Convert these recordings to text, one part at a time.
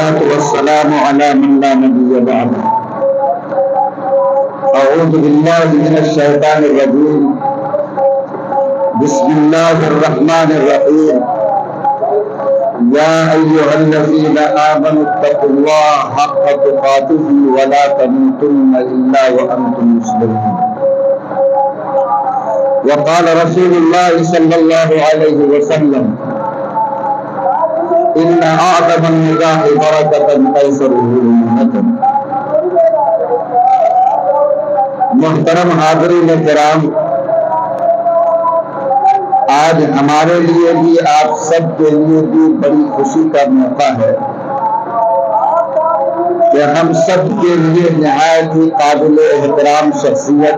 والصلاة والسلام على من لا نبي بعده. أعوذ بالله من الشيطان الرجيم. بسم الله الرحمن الرحيم. يا أيها الذين آمنوا اتقوا الله حق تقاته ولا تموتن إلا وأنتم مسلمون. وقال رسول الله صلى الله عليه وسلم: إن أعظم النكاح بركة أيسره منة. محترم حاضرین کرام، آج ہمارے لیے بھی آپ سب کے لیے بھی بڑی خوشی کا موقع ہے کہ ہم سب کے لیے نہایت ہی قابل احترام شخصیت،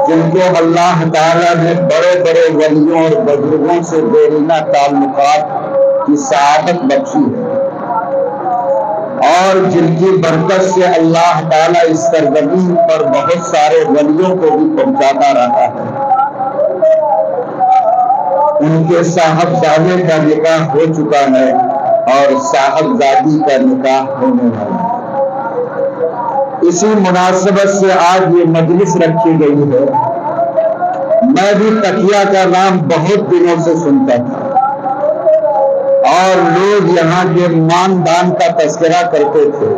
جن کو اللہ تعالیٰ نے بڑے بڑے ولیوں اور بزرگوں سے دیرینہ تعلقات کی سعادت بخشی ہے، اور جن کی برکت سے اللہ تعالیٰ اس سرزمین پر بہت سارے ولیوں کو بھی پہنچاتا رہا ہے. ان کے صاحبزادے کا نکاح ہو چکا ہے اور صاحبزادی کا نکاح ہونے والا ہے. اسی مناسبت سے آج یہ مجلس رکھی گئی ہے. میں بھی تقیہ کا نام بہت دنوں سے سنتا تھا اور لوگ یہاں کے ماندان کا تذکرہ کرتے تھے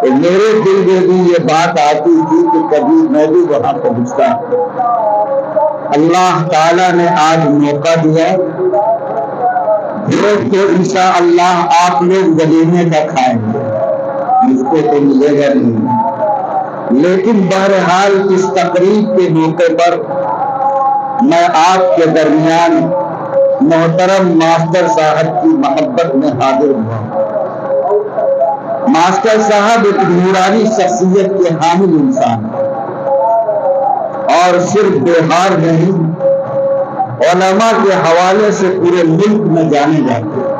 تو میرے دل میں بھی یہ بات آتی تھی کہ کبھی میں بھی وہاں پہنچتا. اللہ تعالیٰ نے آج موقع دیا تو انشاءاللہ آپ لوگ ولیمے کا کھائیں گے، مجھ کو تو ملے گا نہیں، لیکن بہرحال اس تقریب کے موقع پر میں آپ کے درمیان محترم ماسٹر صاحب کی محبت میں حاضر ہوا. ماسٹر صاحب ایک نورانی شخصیت کے حامل انسان ہیں اور صرف بہار نہیں، علماء کے حوالے سے پورے ملک میں جانے جاتے ہیں.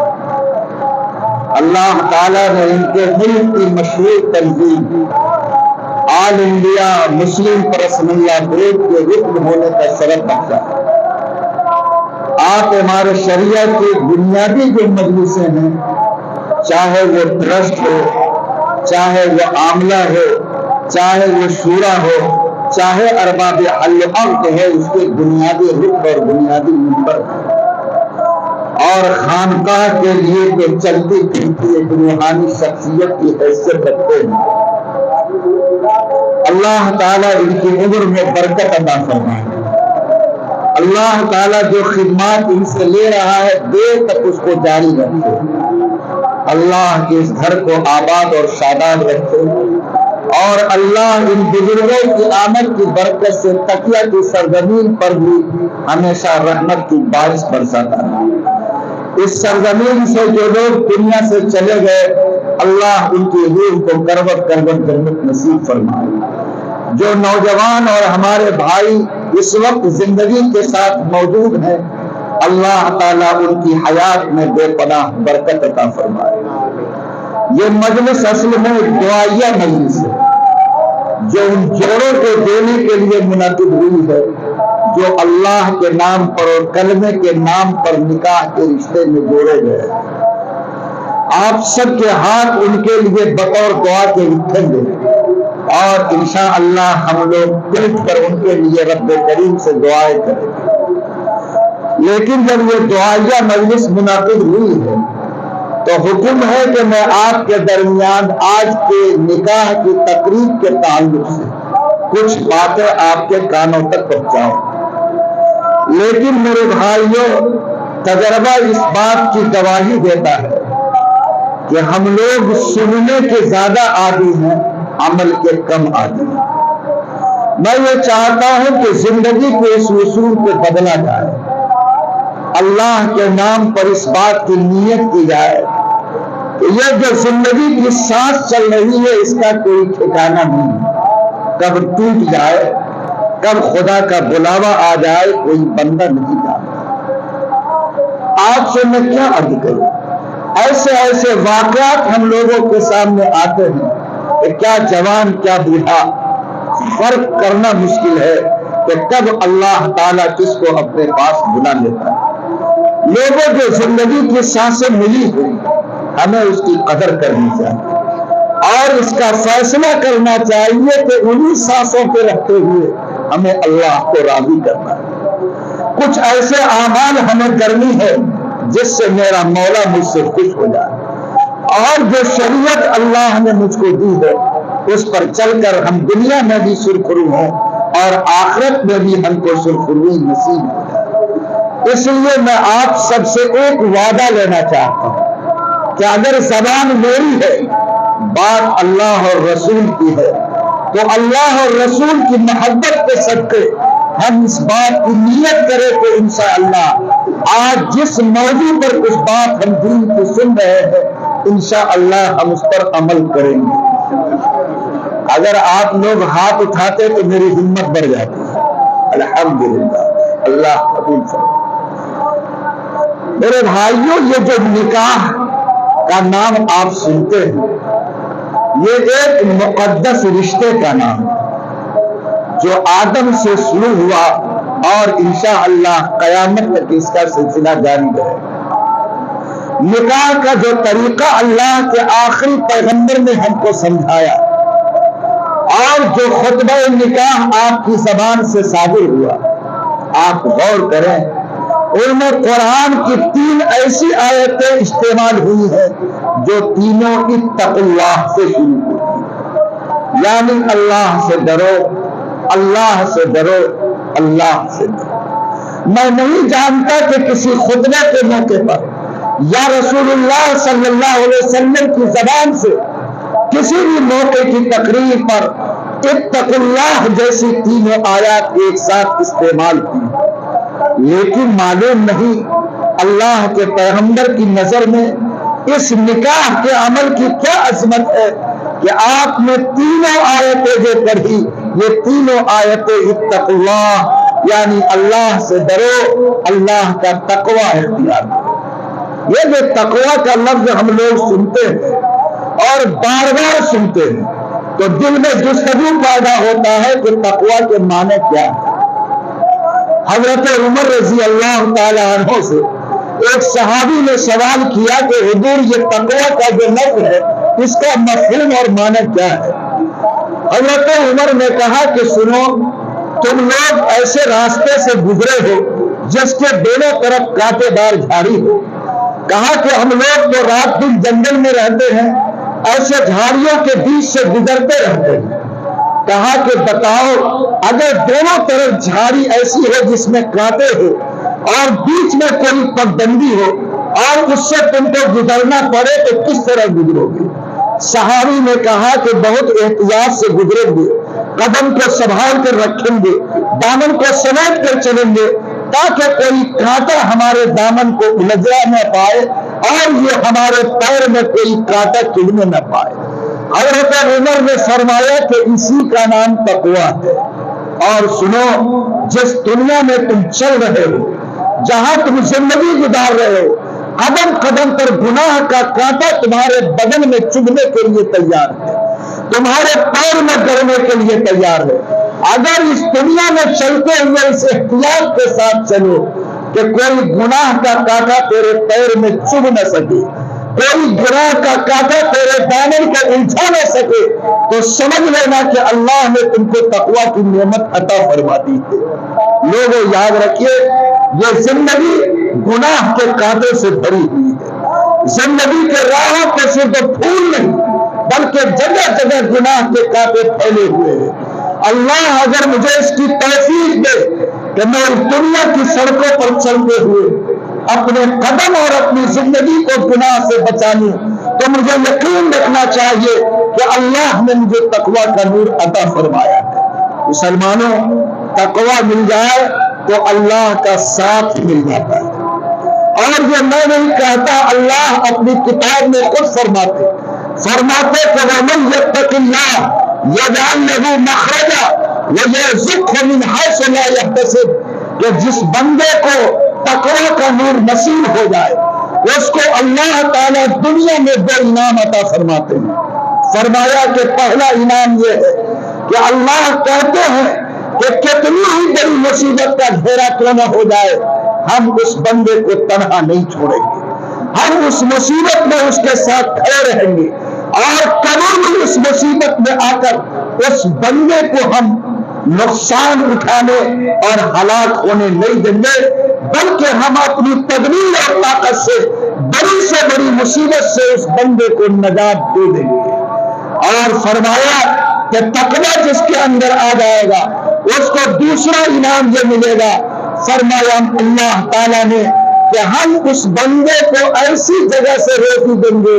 اللہ تعالیٰ نے ان کے ملک کی مشہور تنظیم آل انڈیا مسلم پرسنلہ بورڈ کے رکن ہونے کا شرف بخشا. آپ ہمارے شریعہ کی بنیادی جو مجلسیں ہیں، چاہے وہ ٹرسٹ ہو، چاہے وہ عاملہ ہو، چاہے وہ شورا ہو، چاہے ارباب العقد ہے، اس کے بنیادی رکن اور بنیادی ممبر ہے. اور خانقاہ کے لیے جو چلتی پھرتی ایک روحانی شخصیت کی حیثیت رکھتے ہیں. اللہ تعالیٰ ان کی عمر میں برکت عطا فرمائے. اللہ تعالیٰ جو خدمات ان سے لے رہا ہے دیر تک اس کو جاری رکھے. اللہ کے اس گھر کو آباد اور شاداب رکھے، اور اللہ ان بزرگوں کی آمد کی برکت سے تقیہ کی سرزمین پر بھی ہمیشہ رحمت کی بارش برساتا ہے. اس سرزمین سے جو لوگ دنیا سے چلے گئے، اللہ ان کی روح کو کروٹ کروٹ جنت نصیب فرمائے. جو نوجوان اور ہمارے بھائی اس وقت زندگی کے ساتھ موجود ہیں، اللہ تعالیٰ ان کی حیات میں بے پناہ برکت عطا فرمائے. یہ مجلس اصل میں دعائیہ مجلس ہے جو ان جوڑوں کو دینے کے لیے منعقد ہوئی ہے جو اللہ کے نام پر اور کلمے کے نام پر نکاح کے رشتے میں جوڑے گئے. آپ سب کے ہاتھ ان کے لیے بطور دعا کے اٹھیں گے اور انشاءاللہ ہم لوگ پیٹ کر ان کے لیے رب کریم سے دعائیں کریں. لیکن جب یہ دعائیہ مجلس منعقد ہوئی ہے تو حکم ہے کہ میں آپ کے درمیان آج کے نکاح کی تقریب کے تعلق سے کچھ باتیں آپ کے کانوں تک پہنچاؤں. لیکن میرے بھائیوں، تجربہ اس بات کی گواہی دیتا ہے کہ ہم لوگ سننے کے زیادہ عادی ہیں، عمل کے کم عادی ہیں. میں یہ چاہتا ہوں کہ زندگی کے اس اصول کو بدلا جائے. اللہ کے نام پر اس بات کی نیت کی جائے کہ یہ جو زندگی کی سانس چل رہی ہے اس کا کوئی ٹھکانہ نہیں، کب ٹوٹ جائے، کب خدا کا بلاوا آ جائے، کوئی بندہ نہیں جانتا. آپ سے میں کیا عرض کروں، ایسے ایسے واقعات ہم لوگوں کے سامنے آتے ہیں کہ کیا جوان کیا بوڑھا فرق کرنا مشکل ہے کہ کب اللہ تعالیٰ کس کو اپنے پاس بلا لیتا ہے. لوگوں کو زندگی کی سانسیں ملی ہوئی، ہمیں اس کی قدر کرنی چاہیے اور اس کا فیصلہ کرنا چاہیے کہ انہی سانسوں پہ رکھتے ہوئے ہمیں اللہ کو راضی کرنا ہے۔ کچھ ایسے اعمال ہمیں کرنی ہے جس سے میرا مولا مجھ سے خوش ہو جائے، اور جو شریعت اللہ نے مجھ کو دی ہے اس پر چل کر ہم دنیا میں بھی سرخرو ہوں اور آخرت میں بھی ہم کو سرخروئی نصیب ہو جائے۔ اس لیے میں آپ سب سے ایک وعدہ لینا چاہتا ہوں کہ اگر زبان میری ہے، بات اللہ اور رسول کی ہے، تو اللہ اور رسول کی محبت کے صدقے ہم اس بات کی نیت کریں کہ انشاءاللہ آج جس موضوع پر کچھ بات ہم دین کی سن رہے ہیں انشاءاللہ ہم اس پر عمل کریں گے۔ اگر آپ لوگ ہاتھ اٹھاتے تو میری ہمت بڑھ جاتی ہے۔ الحمدللہ، اللہ قبول فرمائے۔ میرے بھائیوں، یہ جو نکاح کا نام آپ سنتے ہیں یہ ایک مقدس رشتے کا نام ہے جو آدم سے شروع ہوا اور انشاءاللہ قیامت تک اس کا سلسلہ جاری رہے۔ نکاح کا جو طریقہ اللہ کے آخری پیغمبر نے ہم کو سمجھایا اور جو خطبہ نکاح آپ کی زبان سے صادر ہوا، آپ غور کریں، ان میں قرآن کی 3 ایسی آیتیں استعمال ہوئی ہیں جو تینوں اتقوا اللہ سے شروع ہوئی، یعنی اللہ سے ڈرو، اللہ سے ڈرو، اللہ سے ڈرو۔ میں نہیں جانتا کہ کسی خطبے کے موقع پر یا رسول اللہ صلی اللہ علیہ وسلم کی زبان سے کسی بھی موقع کی تقریر پر اتقوا اللہ جیسی تینوں آیات ایک ساتھ استعمال کی، لیکن معلوم نہیں اللہ کے پیغمبر کی نظر میں اس نکاح کے عمل کی کیا عظمت ہے کہ آپ نے تینوں آیتیں جو پڑھی یہ تینوں آیتیں اتقوا اللہ یعنی اللہ سے ڈرو، اللہ کا تقوی اختیار کرو۔ یہ جو تقوی کا لفظ ہم لوگ سنتے ہیں اور بار بار سنتے ہیں تو دل میں جستجو پیدا ہوتا ہے کہ تقوی کے معنی کیا ہے۔ حضرت عمر رضی اللہ تعالی عنہ سے ایک صحابی نے سوال کیا کہ حضور یہ تقوی کا جو لفظ ہے اس کا مفہوم اور معنی کیا ہے؟ حضرت عمر نے کہا کہ سنو، تم لوگ ایسے راستے سے گزرے ہو جس کے دونوں طرف کانٹے دار جھاڑی ہو۔ کہا کہ ہم لوگ تو رات دن جنگل میں رہتے ہیں، ایسے جھاڑیوں کے بیچ سے گزرتے رہتے ہیں۔ کہا کہ بتاؤ اگر دونوں طرف جھاڑی ایسی ہے جس میں کانٹے ہو اور بیچ میں کوئی پگڈنڈی ہو اور اس سے تم کو گزرنا پڑے تو کس طرح گزرو گے؟ صحابی نے کہا کہ بہت احتیاط سے گزریں گے، قدم کو سنبھال کر رکھیں گے، دامن کو سمیٹ کر چلیں گے تاکہ کوئی کانٹا ہمارے دامن کو الجھا نہ پائے اور یہ ہمارے پیر میں کوئی کانٹا چبھنے نہ پائے۔ حضرت عمر نے فرمایا کہ اسی کا نام تقوی ہے۔ اور سنو، جس دنیا میں تم چل رہے ہو، جہاں تم زندگی گزار رہے ہو، قدم قدم پر گناہ کا کانٹا تمہارے بدن میں چبھنے کے لیے تیار ہے، تمہارے پیر میں گرنے کے لیے تیار ہے۔ اگر اس دنیا میں چلتے ہوئے اس احتیاط کے ساتھ چلو کہ کوئی گناہ کا کانٹا تیرے پیر میں چبھ نہ سکے، کوئی گناہ کا کانٹا تیرے دامن کو الجھا نہ سکے، تو سمجھ لینا کہ اللہ نے تم کو تقوی کی نعمت عطا فرما دی ہے۔ لوگوں یاد رکھیے، یہ زندگی گناہ کے کانٹے سے بھری ہوئی ہے۔ زندگی کے راہوں پہ صرف پھول نہیں بلکہ جگہ جگہ گناہ کے کانٹے پھیلے ہوئے ہیں۔ اللہ اگر مجھے اس کی توفیق دے کہ میں اس دنیا کی سڑکوں پر چلتے ہوئے اپنے قدم اور اپنی زندگی کو گناہ سے بچا لوں تو مجھے یقین رکھنا چاہیے کہ اللہ نے مجھے تقوی کا نور عطا فرمایا ہے۔ مسلمانوں، تقوی مل جائے تو اللہ کا ساتھ مل جاتا ہے۔ اور یہ میں نہیں کہتا، اللہ اپنی کتاب میں خود فرماتے کہ وَمَن يَتَّقِ اللَّهَ يَجْعَلْ لَهُ مَخْرَجًا وَيَرْزُقْهُ مِنْ حَيْثُ لَا يَحْتَسِبُ، کہ جس بندے کو تقوی کا نور نصیب ہو جائے اس کو اللہ تعالیٰ دنیا میں 2 انعام عطا فرماتے ہیں۔ فرمایا کہ پہلا انعام یہ ہے کہ اللہ کہتے ہیں کہ کتنی ہی بڑی مصیبت کا گھیرا کیوں نہ ہو جائے ہم اس بندے کو تنہا نہیں چھوڑیں گے۔ ہم اس مصیبت میں اس کے ساتھ کھڑے رہیں گے اور کبھی بھی اس مصیبت میں آ کر اس بندے کو ہم نقصان اٹھانے اور ہلاک ہونے نہیں دیں گے، بلکہ ہم اپنی تدبیر اور طاقت سے بڑی مصیبت سے اس بندے کو نجات دے دیں گے۔ اور فرمایا کہ تقویٰ جس کے اندر آ جائے گا اس کو دوسرا انعام یہ ملے گا۔ فرمایا اللہ تعالیٰ نے کہ ہم اس بندے کو ایسی جگہ سے روزی دیں گے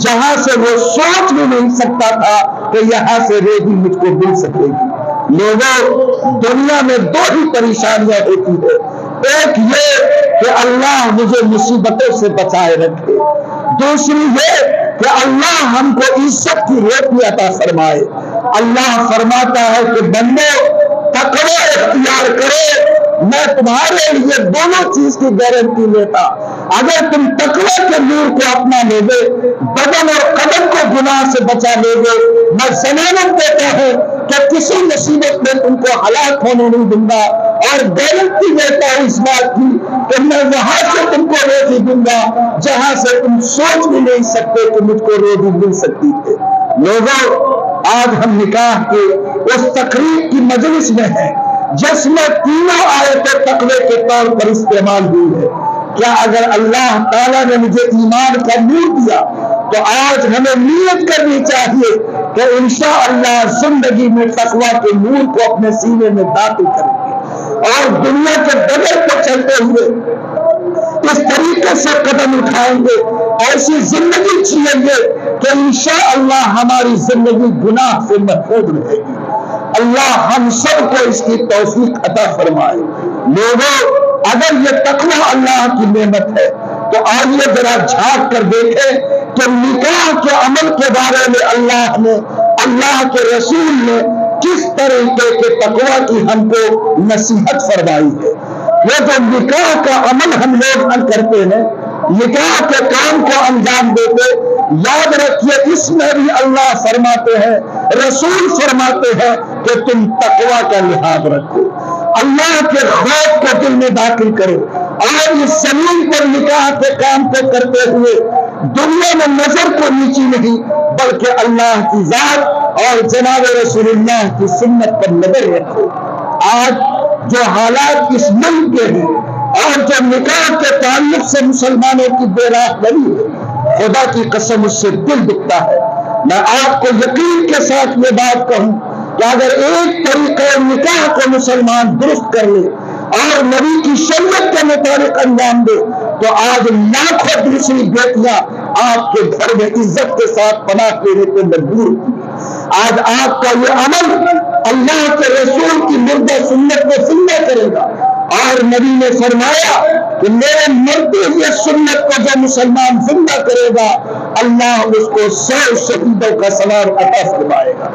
جہاں سے وہ سوچ بھی نہیں سکتا تھا کہ یہاں سے روزی مجھ کو مل سکے گی۔ لوگوں، دنیا میں دو ہی پریشانیاں ہوتی ہے، ایک یہ کہ اللہ مجھے مصیبتوں سے بچائے رکھے، دوسری یہ کہ اللہ ہم کو عزت کی روٹی عطا فرمائے۔ اللہ فرماتا ہے کہ بندو تقوی اختیار کرو، میں تمہارے لیے دونوں چیز کی گارنٹی لیتا۔ اگر تم تقوی کے نور کو اپنا لے گے، بدن اور قدم کو گناہ سے بچا لے گے، میں ضمانت دیتا ہوں کہ کسی مصیبت میں تم کو ہلاک ہونے نہیں دوں گا، اور گارنٹی دیتا ہوں اس بات کی کہ میں وہاں سے تم کو روزی دوں گا جہاں سے تم سوچ بھی نہیں سکتے کہ مجھ کو روزی مل سکتی ہے۔ لوگوں، آج ہم نکاح کے اس تقریب کی مجلس میں ہیں جس میں تینوں آیتیں تقوی کے طور پر استعمال ہوئی ہے۔ کیا اگر اللہ تعالیٰ نے مجھے ایمان کا نور دیا تو آج ہمیں نیت کرنی چاہیے کہ انشاءاللہ زندگی میں تقوی کے نور کو اپنے سینے میں داخل کریں گے اور دنیا کے ڈگر پر چلتے ہوئے اس طریقے سے قدم اٹھائیں گے، ایسی زندگی جیئیں گے کہ انشاءاللہ ہماری زندگی گناہ سے محفوظ رہے گی۔ اللہ ہم سب کو اس کی توفیق عطا فرمائے۔ لوگوں، اگر یہ تقوی اللہ کی نعمت ہے تو آئیے ذرا جھانک کر دیکھیں کہ نکاح کے عمل کے بارے میں اللہ نے، اللہ کے رسول نے کس طریقے کے تقوی کی ہم کو نصیحت فرمائی ہے۔ یہ جو نکاح کا عمل ہم لوگ کرتے ہیں، نکاح کے کام کو انجام دیتے، یاد رکھیے اس میں بھی اللہ فرماتے ہیں، رسول فرماتے ہیں کہ تم تقوی کا لحاظ رکھو، اللہ کے خوف کو دل میں داخل کرو، اور اس زمین پر نکاح کے کام کو کرتے ہوئے دنیا میں نظر کو نیچی نہیں بلکہ اللہ کی ذات اور جناب رسول اللہ کی سنت پر نظر رکھو۔ آج جو حالات اس ملک کے ہیں اور جو نکاح کے تعلق سے مسلمانوں کی بے راہ بنی ہے، خدا کی قسم اس سے دل دکھتا ہے۔ میں آپ کو یقین کے ساتھ یہ بات کہوں کہ اگر ایک طریقہ نکاح کو مسلمان درست کر لے اور نبی کی شریعت کے مطابق انجام دے تو آج لاکھوں دوسری بیٹیاں آپ کے گھر میں عزت کے ساتھ پناہ لینے کو مجبور ہوئی۔ آج آپ کا یہ عمل اللہ کے رسول کی مردہ سنت کو زندہ کرے گا، اور نبی نے فرمایا کہ میرے مرتے ہوئے سنت کو جو مسلمان زندہ کرے گا اللہ اس کو 100 شہیدوں کا ثواب عطا فرمائے گا۔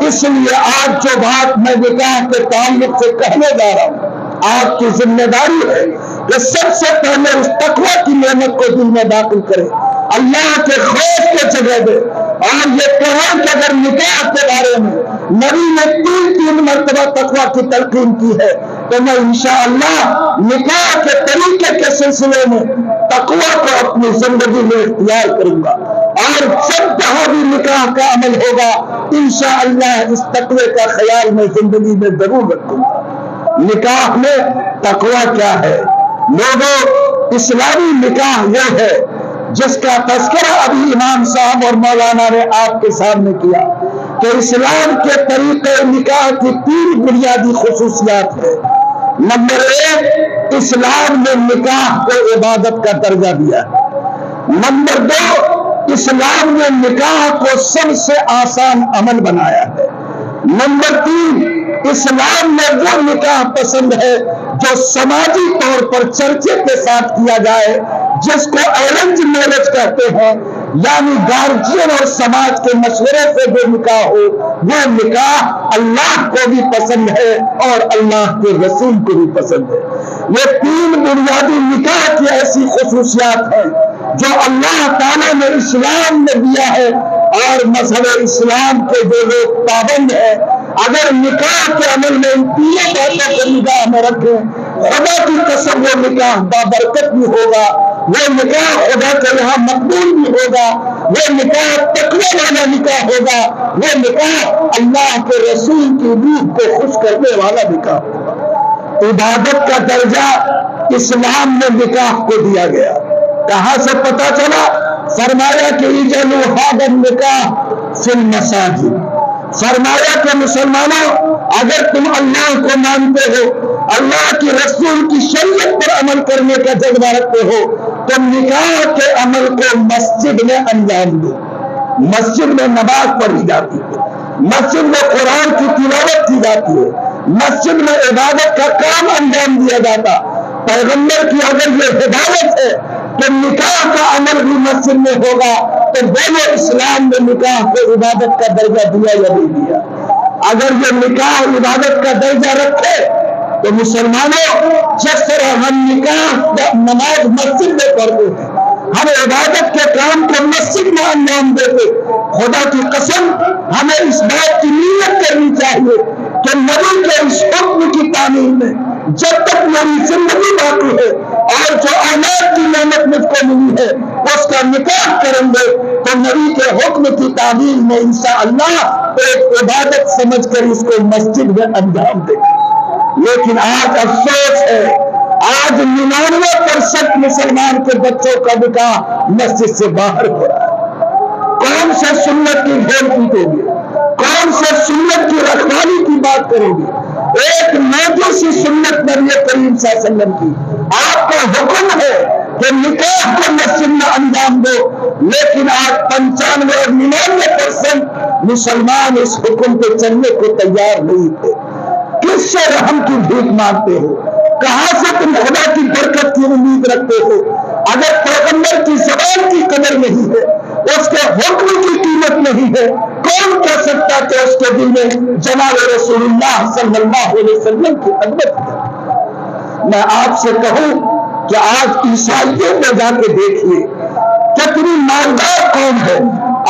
اس لیے آج جو بات میں نکاح کے تعلق سے کہنے جا رہا ہوں، آپ کی ذمہ داری ہے کہ سب سے پہلے اس تقوی کی نعمت کو دل میں داخل کرے، اللہ کے خوف کو جگہ دے، اور یہ کہا کہ اگر نکاح کے بارے میں نبی نے 3 مرتبہ تقوی کی تلقین کی ہے تو میں انشاءاللہ نکاح کے طریقے کے سلسلے میں تقوی کو اپنی زندگی میں اختیار کروں گا، اور جب جہاں بھی نکاح کا عمل ہوگا انشاءاللہ اس تقوی کا خیال میں زندگی میں ضرور رکھوں گا۔ نکاح میں تقوی کیا ہے؟ لوگوں، اسلامی نکاح وہ ہے جس کا تذکرہ ابھی امام صاحب اور مولانا نے آپ کے سامنے کیا کہ اسلام کے طریقے نکاح کی 3 بنیادی خصوصیات ہیں۔ نمبر 1، اسلام نے نکاح کو عبادت کا درجہ دیا ہے۔ نمبر 2، اسلام نے نکاح کو سب سے آسان عمل بنایا ہے۔ نمبر 3، اسلام میں وہ نکاح پسند ہے جو سماجی طور پر چرچے کے ساتھ کیا جائے، جس کو ارینج میرج کہتے ہیں، یعنی گارجین اور سماج کے مشورے سے جو نکاح ہو وہ نکاح اللہ کو بھی پسند ہے اور اللہ کے رسول کو بھی پسند ہے۔ یہ 3 بنیادی نکاح کی ایسی خصوصیات ہیں جو اللہ تعالیٰ نے اسلام میں دیا ہے، اور مذہب اسلام کے جو لوگ پابند ہیں اگر نکاح کے عمل میں ان 3 باتوں کو نگاہ میں رکھیں، خدا کی قسم وہ نکاح بابرکت بھی ہوگا وہ نکاح خدا کے یہاں مقبول بھی ہوگا، وہ نکاح تقوی والا نکاح ہوگا، وہ نکاح اللہ کے رسول کی روح کو خوش کرنے والا نکاح ہوگا۔ عبادت کا درجہ اسلام میں نکاح کو دیا گیا۔ کہاں سے پتا چلا؟ فرمایا کہ اجعلوا ھذا النکاح فی المساجد، فرمایا کہ مسلمانوں اگر تم اللہ کو مانتے ہو، اللہ کی رسول کی شریعت پر عمل کرنے کا جذبہ رکھتے ہو، تو نکاح کے عمل کو مسجد میں انجام دو۔ مسجد میں نماز پڑھی جاتی ہے، مسجد میں قرآن کی تلاوت کی جاتی ہے، مسجد میں عبادت کا کام انجام دیا جاتا۔ پیغمبر کی اگر یہ ہدایت ہے کہ نکاح کا عمل بھی مسجد میں ہوگا، تو دونوں اسلام میں نکاح کو عبادت کا درجہ دیا یا نہیں دیا؟ اگر یہ نکاح عبادت کا درجہ رکھے تو مسلمانوں جس طرح ہم نکاح نماز مسجد میں پڑھتے ہیں، ہم عبادت کے کام کو مسجد میں انجام دیتے، خدا کی قسم ہمیں اس بات کی نیت کرنی چاہیے کہ نبی کے اس حکم کی تعمیل میں جب تک میری زندگی باقی ہے اور جو اولاد کی نعمت مجھ کو ملی ہے اس کا نکاح کریں گے، تو نبی کے حکم کی تعمیل میں انشاءاللہ ایک عبادت سمجھ کر اس کو مسجد میں انجام دیں گے۔ لیکن آج افسوس ہے، آج 99% مسلمان کے بچوں کا نکاح مسجد سے باہر ہو رہا ہے۔ کون سے سنت کی ڈھول پیٹیں گے؟ کون سے سنت کی رکھوالی کی بات کریں گے؟ ایک موٹی سی سنت نبی کریم صلی اللہ علیہ وسلم کی، آپ کا حکم ہے کہ نکاح کو مسجد میں انجام دو، لیکن آج 95 اور 99% مسلمان اس حکم پہ چلنے کو تیار نہیں تھے۔ کس سے رحم کی بھیک مانگتے ہو؟ کہاں سے تم خدا کی برکت کی امید رکھتے ہو؟ اگر پیغمبر کی زبان کی قدر نہیں ہے، اس کے حکم کی قیمت نہیں ہے، کون کہہ سکتا کہ اس کے دل میں جناب رسول اللہ صلی اللہ علیہ وسلم کی عظمت ہے؟ میں آپ سے کہوں کہ آج عیسائیوں میں جا کے دیکھیے کتنی مالدار قوم ہے،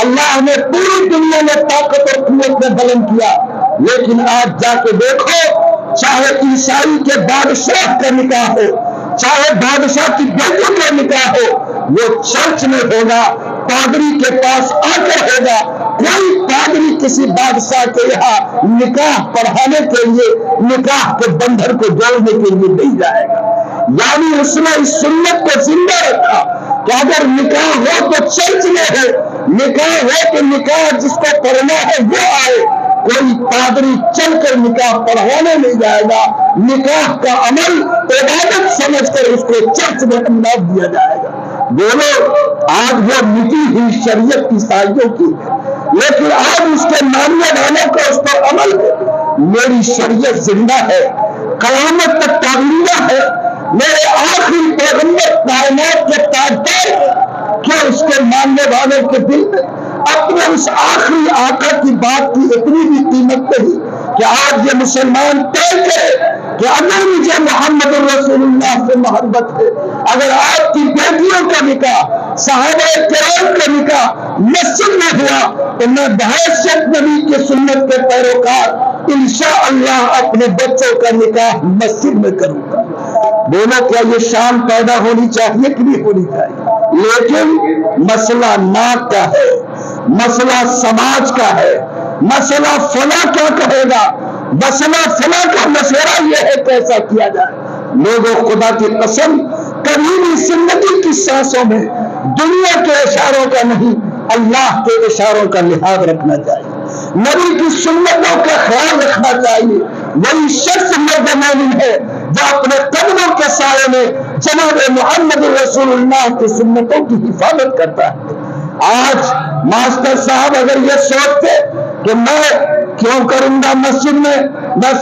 اللہ نے پوری دنیا میں طاقت اور قوت میں بلند کیا، لیکن آج جا کے دیکھو، چاہے عیسائی کے بادشاہ کا نکاح ہو، چاہے بادشاہ کی بیٹی کا نکاح ہو، وہ چرچ میں ہوگا، پادری کے پاس آ کر ہوگا۔ کوئی پادری کسی بادشاہ کے یہاں نکاح پڑھانے کے لیے، نکاح کے بندھن کو جوڑنے کے لیے نہیں جائے گا۔ یعنی اس نے اس سنت کو زندہ رکھا کہ اگر نکاح ہو تو چرچ میں ہے، نکاح ہو تو نکاح جس کو پڑھنا ہے وہ آئے۔ کوئی پادری چل کر نکاح پڑھانے نہیں جائے گا، نکاح کا عمل عبادت سمجھ کر اس کو چرچ میں انجام دیا جائے گا۔ بولو، آج وہ مٹی ہوئی شریعت عیسائیوں کی ہے، لیکن آج اس کے ماننے والوں کا اس پر عمل ہے۔ میری شریعت زندہ ہے، قیامت تک تابندہ ہے، میرے آخری پیغمبر کائنات کے تاجدار ہے، کیا اس کے ماننے والوں کے دل میں اپنے اس آخری آقا کی بات کی اتنی بھی قیمت نہیں کہ آج یہ مسلمان طے کرے کہ اگر مجھے محمد رسول اللہ سے محبت ہے، اگر آپ کی بیٹیوں کا نکاح، صحابہ کرام کا نکاح مسجد میں ہوا، تو میں بحیثیت نبی کی سنت کے پیروکار انشاءاللہ اپنے بچوں کا نکاح مسجد میں کروں گا۔ بولو، کیا یہ شان پیدا ہونی چاہیے کہ نہیں ہونی چاہیے؟ لیکن مسئلہ ناک کا ہے، مسئلہ سماج کا ہے، مسئلہ فلاں کیا کہے گا، مسئلہ فلاں کا مشورہ یہ ہے کیسا کیا جائے۔ لوگوں، خدا کی قسم کبھی بھی زندگی کی سانسوں میں دنیا کے اشاروں کا نہیں، اللہ کے اشاروں کا لحاظ رکھنا چاہیے، نبی کی سنتوں کا خیال رکھنا چاہیے۔ وہی شخص مرد مومن ہے جو اپنے قدموں کے سائے میں جناب محمد رسول اللہ کی سنتوں کی حفاظت کرتا ہے۔ آج ماسٹر صاحب اگر یہ سوچتے کہ میں کیوں کروں گا مسجد میں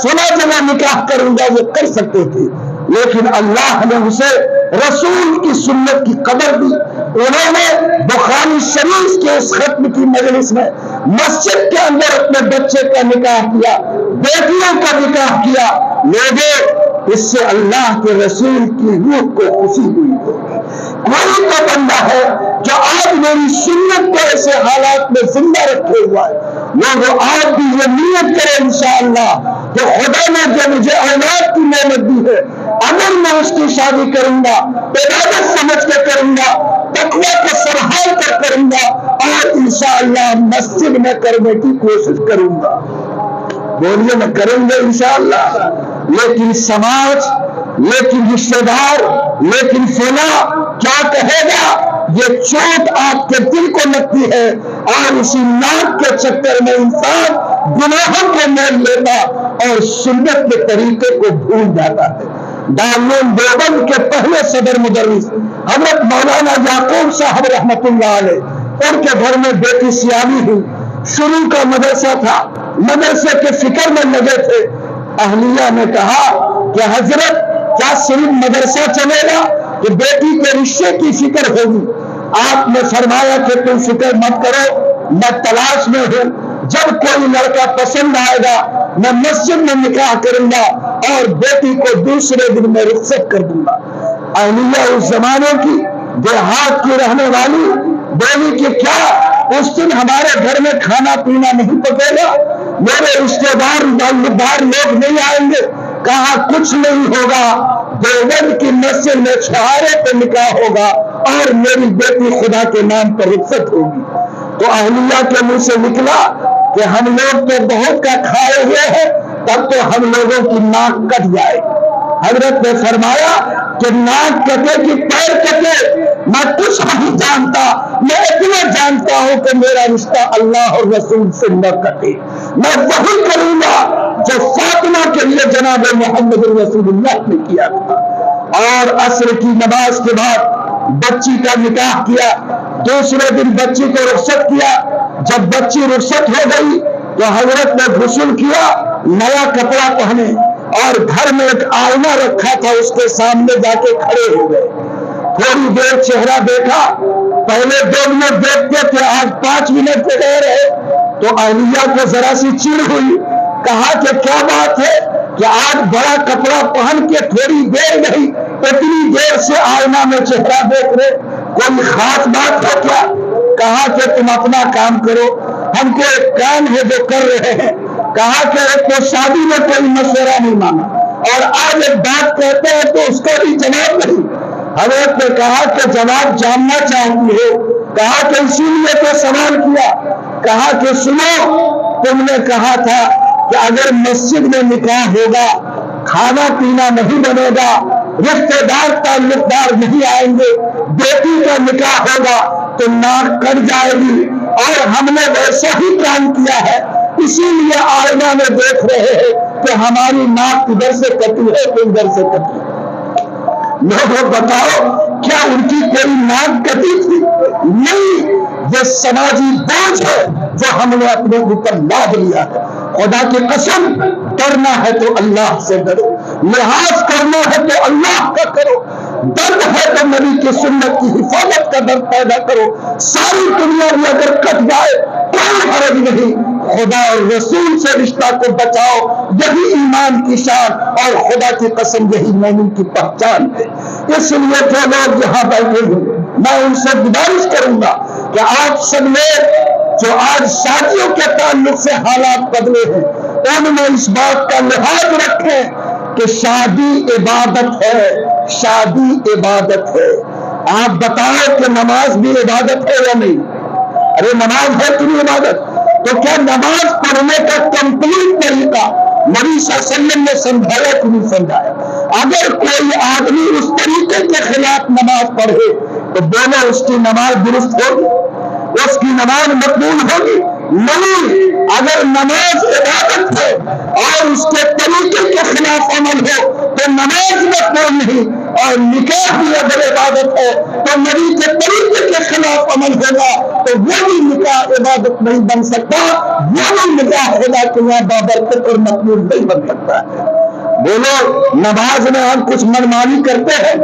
فلاں جگہ نکاح کروں گا، یہ کر سکتے تھے، لیکن اللہ نے اسے رسول کی سنت کی قدر دی۔ انہوں نے بخاری شریف کے اس ختم کی مجلس میں مسجد کے اندر اپنے بچے کا نکاح کیا، بیٹیوں کا نکاح کیا۔ لوگوں، اس سے اللہ کے رسول کی روح کو خوشی ہوئی ہوگی۔ کوئی تو بندہ ہے جو آج میری سنت کو ایسے حالات میں زندہ رکھے ہوا ہے. لوگوں آپ بھی یہ نیت کریں انشاءاللہ کہ خدا نے جو مجھے اولاد کی نعمت دی ہے، اگر میں اس کی شادی کروں گا، عبادت سمجھ کے کروں گا، تقوی کو سنبھال کر کروں گا، اور انشاءاللہ مسجد میں کرنے کی کوشش کروں گا. بولیے میں کریں گے انشاءاللہ. لیکن سماج، لیکن رشتہ دار، لیکن فلاں کیا کہے گا، یہ چوٹ آپ کے دل کو لگتی ہے، اور اسی ناک کے چکر میں انسان گناہوں کو میل لیتا اور سنت کے طریقے کو بھول جاتا ہے. دارالعلوم دیوبند کے پہلے صدر مدرس حضرت مولانا یعقوب صاحب رحمت اللہ علیہ، ان کے گھر میں بیٹی سیامی ہوئی. شروع کا مدرسہ تھا، مدرسے کے فکر میں لگے تھے. اہلیہ نے کہا کہ حضرت کیا صرف مدرسہ چلے گا کہ بیٹی کے رشتے کی فکر ہوگی؟ آپ نے فرمایا کہ تم فکر مت کرو، میں تلاش میں ہوں. جب کوئی لڑکا پسند آئے گا میں مسجد میں نکاح کروں گا اور بیٹی کو دوسرے دن میں رخصت کر دوں گا. اہلیہ اس زمانے کی دیہات کی رہنے والی بولی کہ کیا اس دن ہمارے گھر میں کھانا پینا نہیں پکے گا؟ میرے رشتے دار لوگ نہیں آئیں گے؟ کہا کچھ نہیں ہوگا، دیوبند کی مسجد میں چھہارے پہ نکاح ہوگا اور میری بیٹی خدا کے نام پر رخصت ہوگی. تو اہلیہ کے منہ سے نکلا کہ ہم لوگ تو بہت کا کھائے ہوئے ہیں، تب تو ہم لوگوں کی ناک کٹ جائے. حضرت نے فرمایا کہ ناک کٹے کہ پیر کٹے میں کچھ نہیں جانتا، میں اتنا جانتا ہوں کہ میرا رشتہ اللہ اور رسول سے نہ کٹے. میں وہی کروں گا جو فاطمہ کے لیے جناب محمد رسول اللہ نے کیا تھا. اور عصر کی نماز کے بعد بچی کا نکاح کیا، دوسرے دن بچی کو رخصت کیا. جب بچی رخصت ہو گئی تو حضرت نے غسل کیا، نیا کپڑا پہنے، اور گھر میں ایک آئینہ رکھا تھا اس کے سامنے جا کے کھڑے ہو گئے. تھوڑی دیر چہرہ دیکھا، پہلے 2 منٹ دیکھتے تھے، آج 5 منٹ پہ گئے رہے. تو اہلیہ کو ذرا سی چڑ ہوئی، کہا کہ کیا بات ہے کہ آج بڑا کپڑا پہن کے تھوڑی دیر نہیں، اتنی دیر سے آئینہ میں چہرہ دیکھ رہے، کوئی خاص بات ہے کیا؟ کہا کہ تم اپنا کام کرو، ہم کو ایک کام ہے جو کر رہے ہیں. کہا کہ ایک تو شادی میں کوئی مشورہ نہیں مانا، اور آج ایک بات کہتے ہیں تو اس کا بھی جواب نہیں. حضرت نے کہا کہ جواب جاننا چاہتی ہو؟ کہا کہ اسی لیے تو سوال کیا. کہا کہ سنو، تم نے کہا تھا کہ اگر مسجد میں نکاح ہوگا کھانا پینا نہیں بنے گا، رشتے دار تعلق دار نہیں آئیں گے، بیٹی کا نکاح ہوگا تو ناک کٹ جائے گی، اور ہم نے ویسا ہی کام کیا ہے، اسی لیے آئینہ میں دیکھ رہے ہیں کہ ہماری ناک ادھر سے کٹی ہے تو ادھر سے کٹی ہے. لوگوں بتاؤ کیا ان کی کوئی ناک کٹی تھی؟ نہیں، یہ سماجی بوجھ ہے جو ہم نے اپنے اوپر لاد لیا ہے. خدا کی قسم، ڈرنا ہے تو اللہ سے ڈرو، لحاظ کرنا ہے تو اللہ کا کرو، درد ہے تو نبی کی سنت کی حفاظت کا درد پیدا کرو. ساری دنیا میں اگر کٹ جائے کوئی حرج نہیں، خدا اور رسول سے رشتہ کو بچاؤ، یہی ایمان کی شان اور خدا کی قسم یہی مومن کی پہچان ہے. اس لیے جو لوگ یہاں بیٹھے ہیں میں ان سے گزارش کروں گا کہ آپ سب لوگ جو آج شادیوں کے تعلق سے حالات بدلے ہیں ان میں اس بات کا لحاظ رکھیں کہ شادی عبادت ہے، شادی عبادت ہے. آپ بتائیں کہ نماز بھی عبادت ہے یا نہیں؟ ارے نماز ہے کہ نہیں عبادت؟ تو کیا نماز پڑھنے کا کمپلیٹ طریقہ نبی صلی اللہ علیہ وسلم نے سمجھایا کہ نہیں سمجھایا؟ اگر کوئی آدمی اس طریقے کے خلاف نماز پڑھے تو بولو اس کی نماز درست ہوگی، اس کی نماز مقبول ہوگی؟ نہیں. اگر نماز عبادت ہے اور اس کے طریقے کے خلاف عمل ہو تو نماز مقبول نہیں، اور نکاح بھی اگر عبادت ہے تو نبی کے طریقے کے خلاف عمل ہوگا تو وہ بھی نکاح عبادت نہیں بن سکتا، وہ بھی نکاح ہوگا کہ یہاں بابرکت اور مقبول نہیں بن سکتا ہے. بولو نماز میں ہم کچھ منمانی کرتے ہیں؟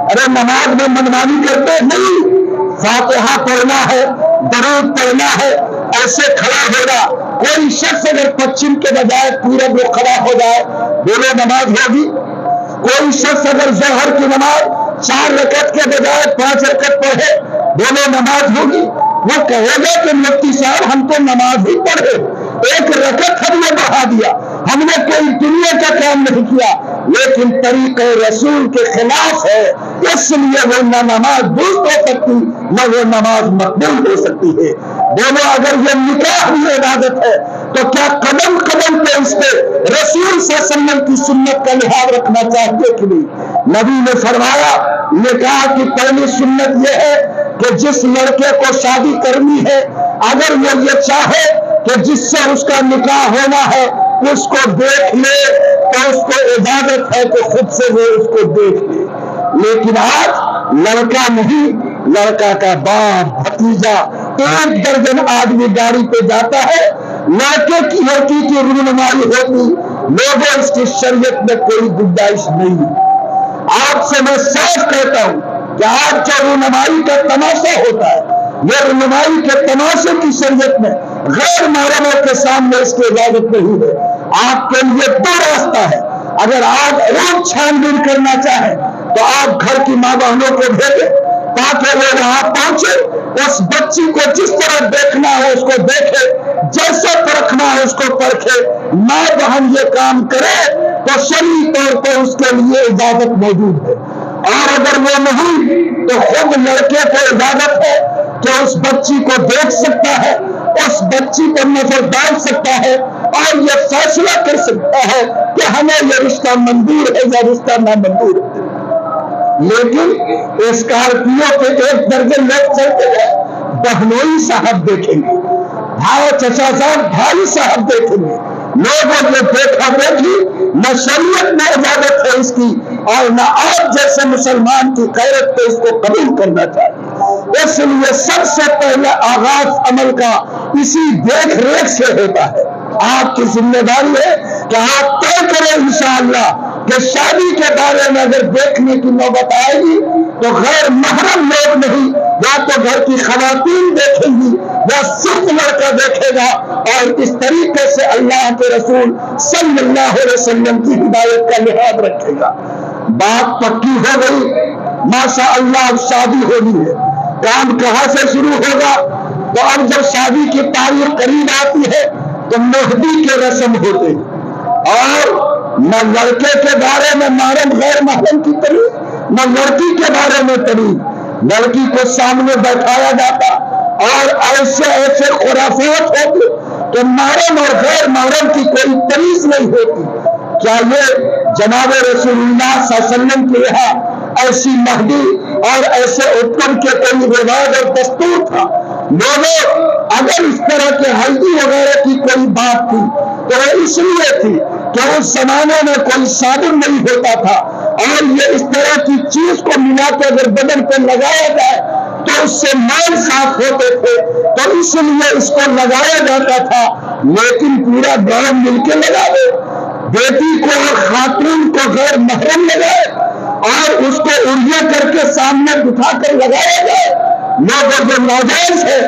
ارے نماز میں منمانی کرتے نہیں. فاتحہ پڑھنا ہے، درود پڑھنا ہے، ایسے کھڑا ہوگا. کوئی شخص اگر پچھم کے بجائے پورب میں کھڑا ہو جائے بولو نماز ہوگی. کوئی شخص اگر ظہر کی نماز 4 رکعت کے بجائے 5 رکعت پڑھے بولو نماز ہوگی. وہ کہے گا کہ مفتی صاحب ہم تو نماز ہی پڑھے، ایک رکعت ہم نے بڑھا دیا، ہم نے کوئی دنیا کا کام نہیں کیا، لیکن طریقہ رسول کے خلاف ہے، اس لیے وہ نہ نماز درست ہو سکتی نہ وہ نماز مقبول ہو سکتی ہے۔ بولو اگر یہ نکاح بھی عبادت ہے تو کیا قدم قدم پہ اس پہ رسول صلی اللہ علیہ وسلم کی سنت کا لحاظ رکھنا چاہتے کہ نہیں؟ نبی نے فرمایا نکاح کی پہلی سنت یہ ہے کہ جس لڑکے کو شادی کرنی ہے اگر وہ یہ چاہے کہ جس سے اس کا نکاح ہونا ہے اس کو دیکھ لے تو اس کو اجازت ہے کہ خود سے وہ اس کو دیکھ لے، لیکن آج لڑکا نہیں، لڑکا کا باپ بھتیجا 1 درجن آدمی گاڑی پہ جاتا ہے، لڑکے کی لڑکی کی رونمائی ہوتی، لوگوں اس کی شریعت میں کوئی گنجائش نہیں۔ آپ سے میں صاف کہتا ہوں کہ آج جو رونمائی کا تماشا ہوتا ہے یہ رونمائی کے تماشے کی شریعت میں غیر محرموں کے سامنے اس کی اجازت نہیں ہے۔ آپ کے لیے 2 راستہ ہے، اگر آپ روز چھان بین کرنا چاہیں تو آپ گھر کی ماں بہنوں کو بھیجیں تاکہ وہ وہاں پہنچے، اس بچی کو جس طرح دیکھنا ہو اس کو دیکھے، جیسے پرکھنا ہو اس کو پرکھے، ماں بہن یہ کام کرے تو شرعی طور پر اس کے لیے اجازت موجود ہے۔ اور اگر وہ نہیں تو خود لڑکے کو اجازت ہے کہ اس بچی کو دیکھ سکتا ہے، اس بچی پر نظر ڈال سکتا ہے اور یہ فیصلہ کر سکتا ہے کہ ہمیں یہ رشتہ منظور ہے یا رشتہ نامنظور ہے۔ لیکن اسکارپیو پہ 1 درجن لوگ چلتے ہیں، بہنوئی صاحب دیکھیں گے، بھائی چچا صاحب بھائی صاحب دیکھیں گے، لوگوں نے دیکھا دیکھی، نہ شریعت میں اجازت ہے اس کی اور نہ آپ جیسے مسلمان کی غیرت پہ اس کو قبول کرنا چاہیے۔ اس لیے سب سے پہلے آغاز عمل کا اسی دیکھ ریکھ سے ہوتا ہے۔ آپ کی ذمہ داری ہے کہ آپ طے کریں انشاءاللہ کہ شادی کے بارے میں اگر دیکھنے کی نوبت آئے گی تو غیر محرم لوگ نہیں، یا تو گھر کی خواتین دیکھیں گی یا صرف لڑکا دیکھے گا، اور اس طریقے سے اللہ کے رسول صلی اللہ علیہ وسلم کی ہدایت کا لحاظ رکھے گا۔ بات پکی ہو گئی، ماشاء اللہ اب شادی ہونی ہے، کام کہاں سے شروع ہوگا؟ تو اب جب شادی کی تاریخ قریب آتی ہے تو مہندی کے رسم ہوتے ہیں، اور نہ لڑکے کے بارے میں محرم غیر محرم کی تمیز، نہ لڑکی کے بارے میں تمیز، لڑکی کو سامنے بیٹھایا جاتا اور ایسے ایسے خرافات ہوتے کہ محرم اور غیر محرم کی کوئی تمیز نہیں ہوتی۔ کیا یہ جناب رسول اللہ صلی اللہ علیہ وسلم کے یہاں ایسی مہندی اور ایسے حکم کے کوئی رواج اور دستور تھا؟ لوگوں اگر اس طرح کے ہلدی وغیرہ کی کوئی بات تھی تو وہ اس لیے تھی کہ اس زمانے میں کوئی صابن نہیں ہوتا تھا، اور یہ اس طرح کی چیز کو ملا کے اگر بدن پہ لگایا جائے تو اس سے مال صاف ہوتے تھے، تو اس لیے اس کو لگایا جاتا تھا۔ لیکن پورا گاؤں مل کے لگا دے، بیٹی کو اور خاتون کو غیر محرم لگائے اور اس کو اڑیا کر کے سامنے بٹھا کر لگایا جائے، لوگوں جو ناجائز ہے،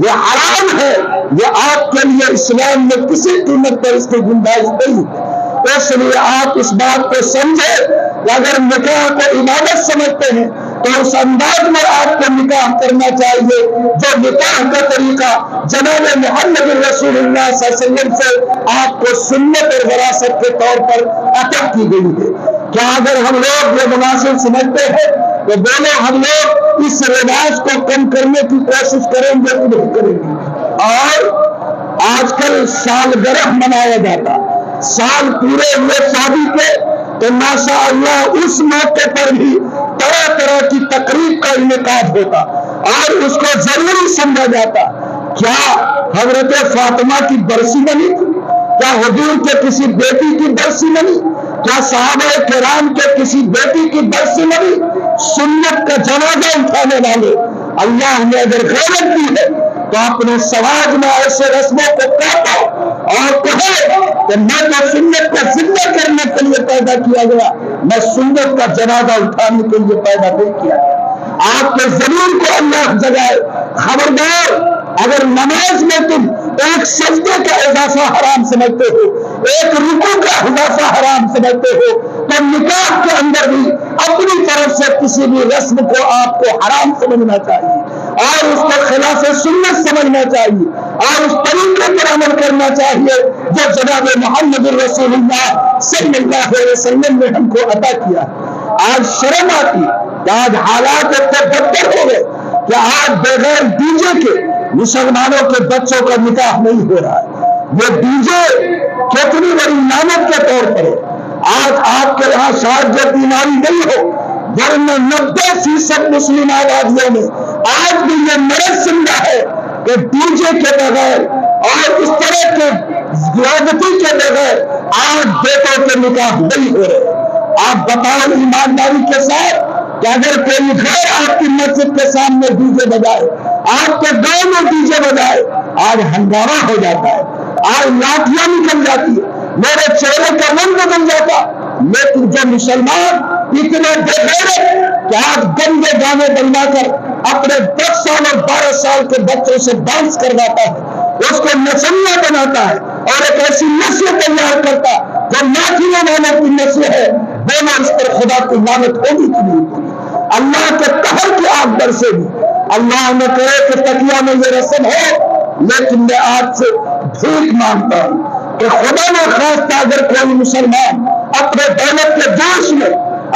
یہ حرام ہے، یہ آپ کے لیے اسلام میں کسی قیمت پر اس کی گنجائش نہیں ہے۔ اس لیے آپ اس بات کو سمجھیں کہ اگر نکاح کو عبادت سمجھتے ہیں تو اس انداز میں آپ کو نکاح کرنا چاہیے جو نکاح کا طریقہ جناب محمد رسول اللہ صلی اللہ علیہ وسلم سے آپ کو سنت اور وراثت کے طور پر عطا کی گئی ہے۔ کیا اگر ہم لوگ یہ مناسب سمجھتے ہیں تو بولو ہم لوگ اس رواج کو کم کرنے کی کوشش کریں گے کہ نہیں کریں گے؟ اور آج کل سالگرہ منایا جاتا، سال پورے ہوئے شادی کے تو ماشاء اللہ اس موقع پر بھی طرح طرح کی تقریب کا انعقاد ہوتا اور اس کو ضروری سمجھا جاتا۔ کیا حضرت فاطمہ کی برسی بنی تھی؟ کیا حضور کے کسی بیٹی کی برسی بنی؟ کیا صحابہ کرام کے کسی بیٹی کی برسی بنی؟ سنت کا جنازہ اٹھانے والے اللہ نے اگر غیرت دی ہے تو اپنے سماج میں ایسے رسموں کو کاٹو اور کہو کہ میں تو سنت کو زندہ کرنے کے لیے پیدا کیا گیا، میں سنت کا جنازہ اٹھانے کے لیے پیدا نہیں کیا گیا۔ آپ کے ضمیر کو اللہ جگائے، خبردار اگر نماز میں تم ایک سجدے کا اضافہ حرام سمجھتے ہو، ایک رکوع کا اضافہ حرام سمجھتے ہو، تو نکاح کے اندر بھی اپنی طرف سے کسی بھی رسم کو آپ کو حرام سمجھنا چاہیے۔ اور اس کو خلاف سنت سمجھنا چاہیے اور اس طریقے پر عمل کرنا چاہیے جو جناب محمد رسول اللہ صلی اللہ علیہ وسلم نے ہم کو عطا کیا. آج شرم آتی کہ آج حالات اتنے بدتر ہو گئے کہ آج بغیر ڈی جے کے مسلمانوں کے بچوں کا نکاح نہیں ہو رہا ہے. یہ ڈی جے کتنی بڑی لعنت کے طور پر ہے. آج آپ کے یہاں شاید جو بیماری نہیں ہو ورنہ 90% مسلم آبادیوں میں آج بھی یہ مرض زندہ ہے کہ ڈی جے کے بغیر اور اس طرح کے زیادتی کے بغیر آج بیٹوں کے نکاح نہیں ہو رہے. آپ بتاؤ ایمانداری کے ساتھ کہ اگر کوئی گھر آپ کی مسجد کے سامنے ڈی جے بجائے, آپ کے گاؤں میں ڈی جے بجائے, آج ہنگامہ ہو جاتا ہے, آج لاٹیاں نکل جاتی ہے, میرے چہرے کا رنگ بدل جاتا. لیکن جو مسلمان اتنے بے غیرت کہ آج گندے گانے بنوا کر اپنے 10 سال اور 12 سال کے بچوں سے ڈانس کرواتا ہے, اس کو نچنیا بناتا ہے اور ایک ایسی نسل تیار کرتا جو ناچنے والوں کی نسل ہے, بولو اس پر خدا کی لعنت ہوگی کہ نہیں ہوگی. اللہ کے قہر کی آگ برسے گی. اللہ نے کہے کہ تکیہ میں یہ رسم ہو, لیکن میں آج سے بھیک مانگتا ہوں کہ خدا نے خواستہ اگر کوئی مسلمان اپنے دولت کے جوش میں,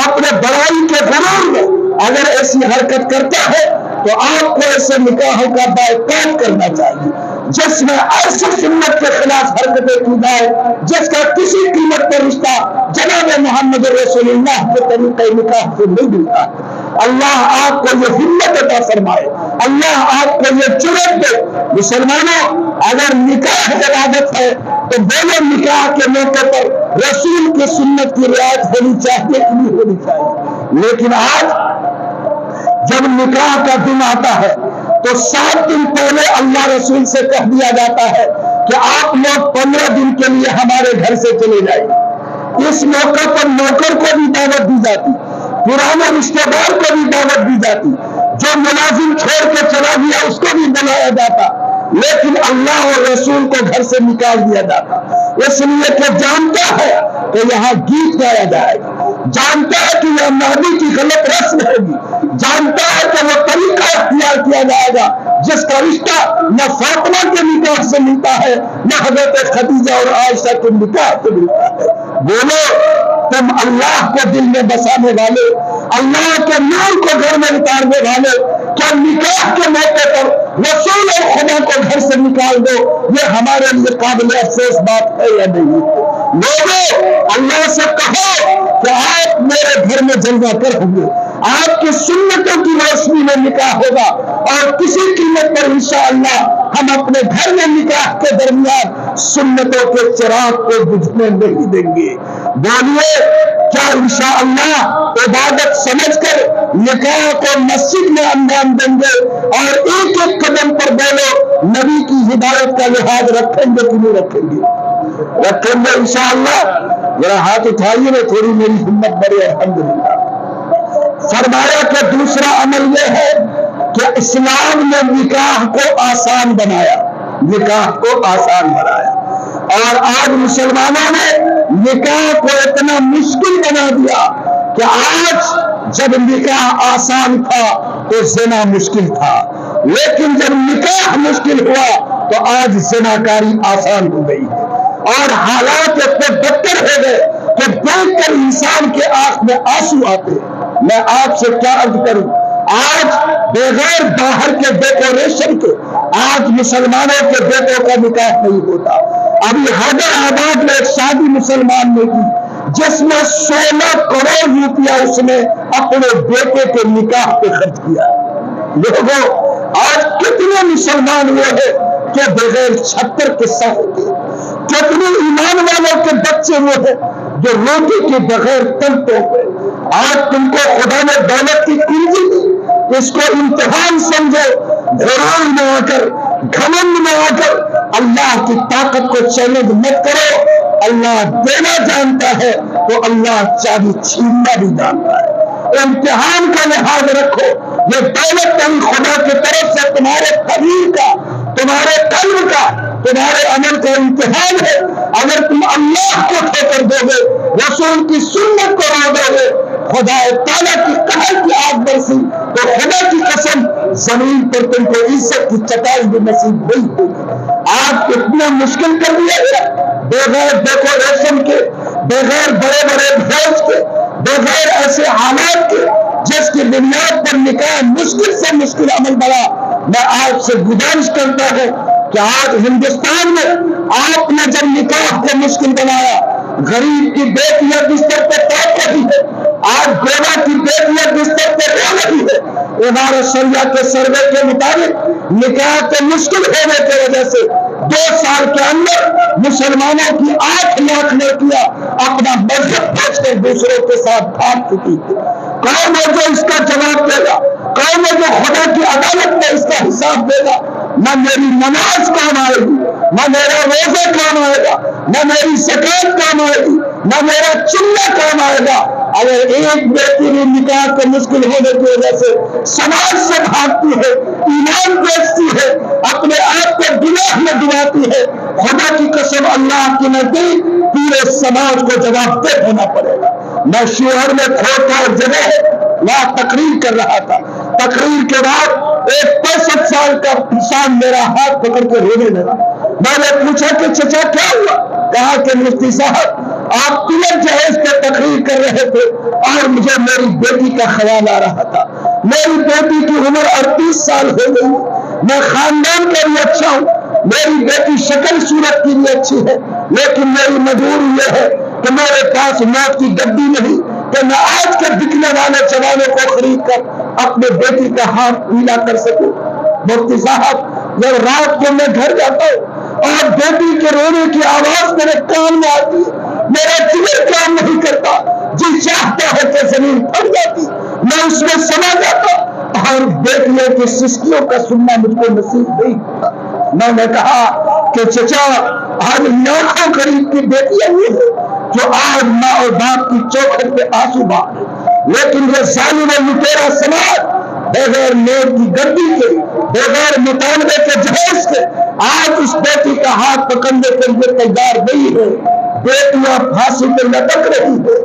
اپنے بڑائی کے غرور میں اگر ایسی حرکت کرتا ہے تو آپ کو ایسے نکاحوں کا بائیکاٹ کرنا چاہیے جس میں ایسی سنت کے خلاف حرکتیں کی جائے جس کا کسی قیمت پر رشتہ جناب محمد رسول اللہ کے طریقے نکاح سے نہیں ملتا ہے. اللہ آپ کو یہ ہمت عطا فرمائے, اللہ آپ کو یہ جرأت دے. مسلمانوں, اگر نکاح عبادت ہے تو بولو نکاح کے موقع پر رسول کی سنت کی رعایت ہونی چاہیے کہ نہیں ہونی چاہیے. لیکن آج جب نکاح کا دن آتا ہے تو 7 دن پہلے اللہ رسول سے کہہ دیا جاتا ہے کہ آپ لوگ 15 دن کے لیے ہمارے گھر سے چلے جائیں. اس موقع پر نوکر کو بھی دعوت دی جاتی, پرانے رشتے دار کو بھی دعوت دی جاتی, جو ملازم چھوڑ کے چلا گیا اس کو بھی بلایا جاتا, لیکن اللہ اور رسول کو گھر سے نکال دیا جاتا, اس لیے کہ جانتا ہے کہ یہاں گیت گایا جائے گا, جانتا ہے کہ یہ مہدی کی غلط رسم ہوگی, جانتا ہے کہ وہ طریقہ اختیار کیا جائے گا جس کا رشتہ نہ فاطمہ کے نکاح سے ملتا ہے نہ حضرت خدیجہ اور عائشہ کے نکاح سے ملتا ہے. بولو تم اللہ کو دل میں بسانے والے, اللہ کے نور کو گھر میں اتارنے والے, کیا نکاح کے موقع پر رسول اور خدا کو گھر سے نکال دو یہ ہمارے لیے قابل افسوس بات ہے یا نہیں؟ لوگوں, اللہ سے کہو کہ آپ میرے گھر میں جلوہ گر ہوں گے, آپ کی سنتوں کی روشنی میں نکاح ہوگا اور کسی قیمت پر انشاءاللہ ہم اپنے گھر میں نکاح کے درمیان سنتوں کے چراغ کو بجھنے نہیں دیں گے. بولیے کیا انشاءاللہ عبادت سمجھ کر نکاح کو مسجد میں انجام دیں گے اور ایک ایک قدم پر بولو نبی کی ہدایت کا لحاظ رکھیں گے کہ نہیں رکھیں گے؟ رکھیں گے انشاءاللہ. ذرا ہاتھ اٹھائیے نا, تھوڑی میری ہمت بڑھے الحمدللہ. فرمایا کہ دوسرا عمل یہ ہے کہ اسلام نے نکاح کو آسان بنایا, نکاح کو آسان بنایا, اور آج مسلمانوں نے نکاح کو اتنا مشکل بنا دیا کہ آج جب نکاح آسان تھا تو زنا مشکل تھا, لیکن جب نکاح مشکل ہوا تو آج زناکاری آسان ہو گئی ہے. اور حالات اتنے بدتر ہو گئے کہ دیکھ کر انسان کے آنکھ میں آنسو آتے. میں آپ سے کیا عرض کروں, آج بغیر باہر کے ڈیکوریشن کے آج مسلمانوں کے بیٹوں کا نکاح نہیں ہوتا. ابھی حیدرآباد میں ایک شادی مسلمان نے کی جس میں 16 کروڑ روپیہ اس نے اپنے بیٹے کے نکاح پہ خرچ کیا. لوگوں, آج کتنے مسلمان ہوئے ہیں کہ بغیر چھتر کے سہ ہوتے, کتنے ایمان والوں کے بچے وہ ہیں جو روٹی کے بغیر تنتے ہوئے. آج تم کو خدا نے دولت کی کنجی دی, اس کو امتحان سمجھو, غرور میں آ کر, گھمنڈ میں آ کر اللہ کی طاقت کو چیلنج مت کرو. اللہ دینا جانتا ہے تو اللہ چابی چھیننا بھی جانتا ہے. امتحان کا لحاظ رکھو, یہ دولت نہیں خدا کی طرف سے تمہارے قبیل کا, تمہارے قلب کا, تمہارے عمل کا امتحان ہے. اگر تم اللہ کو ٹھوکر دو گے, رسول کی سنت کو روک دو گے, خدا تعالیٰ کی قہر کی آگ برسی تو خدا کی قسم زمین پر تم کو عزت کی چٹائی بھی نصیب نہیں ہوگی. آج اتنا مشکل کر دیا گیا, بغیر ڈیکوریشن کے, بغیر بڑے بڑے بھوج کے, بغیر ایسے حالات کے جس کی بنیاد پر نکاح مشکل سے مشکل عمل بنا. میں آپ سے گزارش کرتا ہوں کہ آج ہندوستان میں آپ نے جب نکاح کو مشکل بنایا, غریب کی بیٹیاں بستر پہ تڑپ رہی ہے, آج بیوہ کی بیٹیاں بستر پہ رو رہی ہے. ادارہ شریعہ کے سروے کے مطابق نکاح کے مشکل ہونے کی وجہ سے 2 سال کے اندر مسلمانوں کی 8 لاکھ لڑکیاں اپنا مذہب بیچ کر دوسروں کے ساتھ بھاگ چکی تھی. کون ہے جو اس کا جواب دے گا؟ کون ہے جو خدا کی عدالت میں اس کا حساب دے گا؟ نہ میری نماز کام آئے گی, نہ میرا روزہ کام آئے گا, نہ میری زکات کام آئے گی, نہ میرا چلہ کام آئے گا. اگر ایک بیٹی بھی نکاح کو مشکل ہونے کی وجہ سے سماج سے بھاگتی ہے, ایمان بیچتی ہے, اپنے آپ کو گناہ میں ڈباتی ہے, خدا کی قسم اللہ کی نزدیک پورے سماج کو جواب دہ ہونا پڑے گا. میں شوہر میں کھوتا اور جگہ وہاں تقریر کر رہا تھا. تقریر کے بعد ایک 65 سال کا انسان میرا ہاتھ پکڑ کے رونے لگا. میں نے پوچھا کہ چچا کیا ہوا؟ کہا کہ مفتی صاحب آپ تلک جہیز پہ تقریر کر رہے تھے اور مجھے میری بیٹی کا خیال آ رہا تھا. میری بیٹی کی عمر 38 سال ہو گئی. میں خاندان کا بھی اچھا ہوں, میری بیٹی شکل صورت کی بھی اچھی ہے, لیکن میری مجبوری یہ ہے کہ میرے پاس موت کی گڈی نہیں کہ میں آج کے بکنے والے جوانوں کو خرید کر اپنے بیٹی کا ہاتھ پیلا کر سکوں. مفتی صاحب جب رات کو میں گھر جاتا ہوں اور بیٹی کے رونے کی آواز میرے کان میں آتی ہے, میرا دل کام نہیں کرتا, جی چاہتا ہے کہ زمین پھٹ جاتی, میں اس میں سما جاتا اور بیٹیوں کی سسکیوں کا سننا مجھ کو نصیب نہیں ہوتا. میں نے کہا کہ چچا آج لاکھوں غریب کی بیٹیاں ہوئی ہیں جو آج ماں اور باپ کی چوکھٹ پہ آنسو بہا, لیکن یہ ظالم و لٹیرا سماج بغیر نیب کی گدی کے, بغیر مطالبے کے جہیز کے آج اس بیٹی کا ہاتھ پکڑنے کے لیے تیار نہیں ہے. بیٹیاں پھانسی پہ لٹک رہی ہے,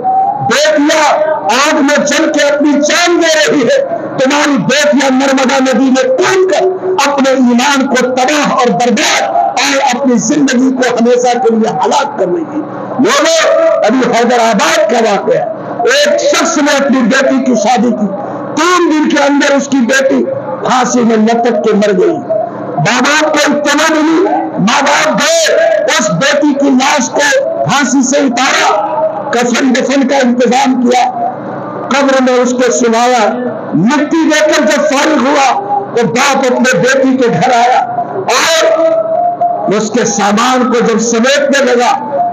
بیٹیاں آگ میں جل کے اپنی جان دے رہی ہے. تمہاری بیٹیاں نرمدا ندی میں کود کر اپنے ایمان کو تباہ اور برباد اور اپنی زندگی کو ہمیشہ کے لیے ہلاک کر رہی ہے. لوگوں, ابھی حیدرآباد کا واقعہ ہے, ایک شخص نے اپنی بیٹی کی شادی کی, 3 دن کے اندر اس کی بیٹی پھانسی میں لٹک کے مر گئی. ماں باپ کو اطلاع ملی, ماں باپ گئے, اس بیٹی کی لاش کو پھانسی سے اتارا, کفن دفن کا انتظام کیا, قبر میں اس کو سلایا, مٹی دے کر جب فارغ ہوا تو باپ اپنے بیٹی کے گھر آیا اور اس کے سامان کو جب سمیٹنے لگا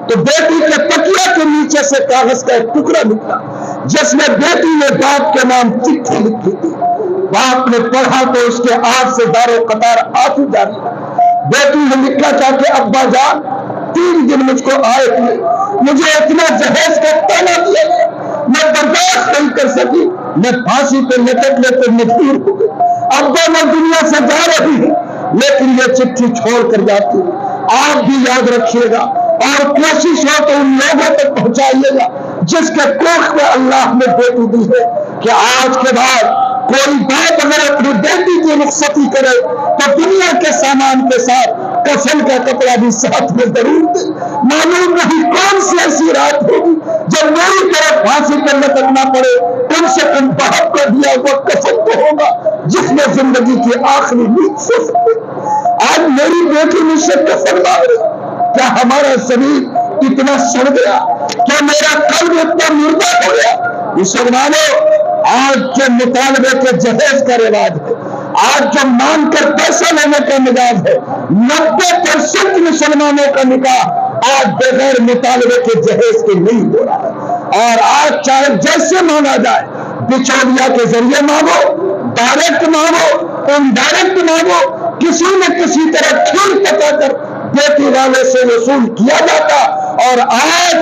تو بیٹی کے تکیہ کے نیچے سے کاغذ کا ایک ٹکڑا نکلا جس میں بیٹی نے باپ کے نام چٹھی لکھی تھی. باپ نے پڑھا تو اس کے آنکھ سے دارو قطار آنسو جاری. بیٹی نے لکھا تھا کہ ابا جان 3 دن مجھ کو آئے تھے, مجھے اتنا جہیز کا تانا دیا گیا, میں برداشت نہیں کر سکی, میں پھانسی پہ لٹکنے پہ مجبور ہو گئی. ابا میں دنیا سے جا رہی ہوں لیکن یہ چٹھی چھوڑ کر جاتی ہوں. آپ بھی یاد رکھیے گا اور کوشش ہو تو ان لوگوں تک پہنچائیے گا جس کے کوکھ میں اللہ نے بیٹی دی ہے کہ آج کے بعد کوئی باپ اگر اپنی بیٹی کی رخصتی کرے تو دنیا کے سامان کے ساتھ کفن کا کپڑا بھی ساتھ میں ضرور دے. معلوم نہیں کون سی ایسی رات ہوگی جب میری طرف پھانسی پر لٹکنا پڑے, کم سے کم باپ کا دیا ہوا کفن تو ہوگا جس میں زندگی کی آخری نیند سو سکے. آج میری بیٹی مجھ سے کفن مانگ رہی, کیا ہمارا زمین اتنا سڑ گیا؟ کیا میرا قلب اتنا مردہ ہو گیا؟ مسلمانوں, آج جو مطالبے کے جہیز کا رواج ہے, آج جو مان کر پیسہ لینے کا مزاج ہے, 90% مسلمانوں کا نکاح آج بغیر مطالبے کے جہیز کے نہیں ہو رہا ہے. اور آج چاہے جیسے مانا جائے, بچولیا کے ذریعے مانگو, ڈائریکٹ مانگو, انڈائریکٹ مانگو, کسی نہ کسی طرح کھیل پکا کر بیٹی والے سے وصول کیا جاتا. اور آج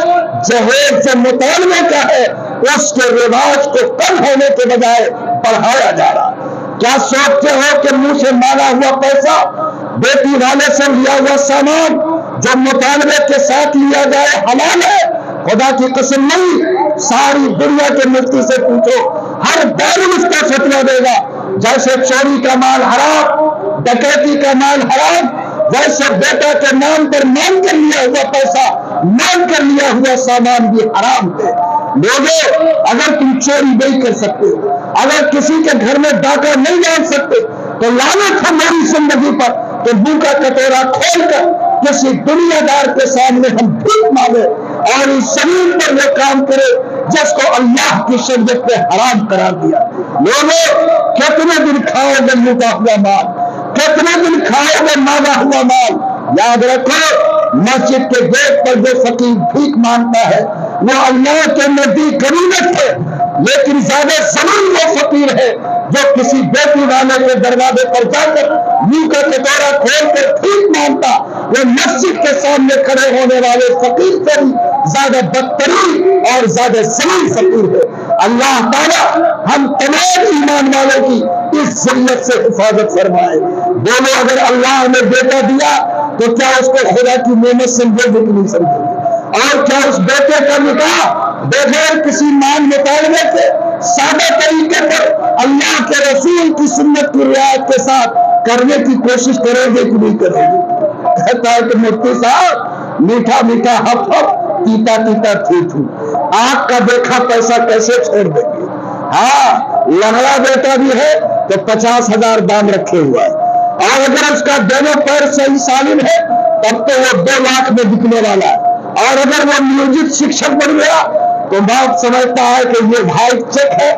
جہیز سے مطالبے کا ہے, اس کے رواج کو کم ہونے کے بجائے بڑھایا جا رہا. کیا سوچتے ہو کہ منہ سے مانا ہوا پیسہ بیٹی والے سے لیا ہوا سامان جو مطالبے کے ساتھ لیا جائے حلال ہے؟ خدا کی قسم نہیں، ساری دنیا کے مفتی سے پوچھو، ہر دارالفتہ فتویٰ دے گا جیسے چوری کا مال حرام، ڈکیتی کا مال حرام، ویسے بیٹا کے نام پر مانگ کر لیا ہوا پیسہ، مانگ کر لیا ہوا سامان بھی حرام ہے۔ لوگوں، اگر تم چوری نہیں کر سکتے، اگر کسی کے گھر میں ڈاکہ نہیں ڈال سکتے، تو لعنت ہے میری زندگی پر کہ منہ کا کٹورا کھول کر کسی دنیا دار کے سامنے ہم بھیک مانگے اور اس زمین پر وہ کام کرے جس کو اللہ کی شریعت نے حرام قرار دیا۔ لوگوں، کتنے دن کھاؤ گے لوٹا ہوا مال، کتنے دن کھاؤ گے مانگا ہوا مال؟ یاد رکھو، مسجد کے گیٹ پر جو فقیر بھیک مانگتا ہے وہ اللہ کے نزدیک غنیمت ہے، لیکن زیادہ ضرور وہ فقیر ہے جو کسی بیٹی والے کے دروازے پر جا کر منہ کا کٹورا کھول کر بھیک مانگتا، وہ مسجد کے سامنے کھڑے ہونے والے فقیر سے بھی زیادہ بدترین اور زیادہ ذلیل فقیر ہے۔ اللہ تعالیٰ ہم تمام ایمان والوں کی اس ذلت سے حفاظت فرمائے۔ بولو، اگر اللہ نے بیٹا دیا تو کیا اس کو خدا کی نعمت سمجھے گے کہ نہیں سمجھے گے؟ اور کیا اس بیٹے کا نکاح بغیر کسی مال مطالبے کے سادہ طریقے پر اللہ کے رسول کی سنت کی رعایت کے ساتھ کرنے کی کوشش کرو گے کہ نہیں کرو گے؟ کہتا ہے کہ مفتی صاحب، میٹھا میٹھا ہف ہف، تیتا تیتا تھو تھو، آنکھ کا دیکھا پیسہ کیسے چھوڑ دیں گے؟ ہاں، لنگڑا بیٹا بھی ہے تو 50,000 دام رکھے ہوا ہے، اور اگر اس کا دونوں پیر صحیح سالم ہے تب تو وہ 2 لاکھ میں بکنے والا ہے، اور اگر وہ میوزک شکشک بن گیا تو باپ سمجھتا ہے کہ یہ بھائی چیک ہے،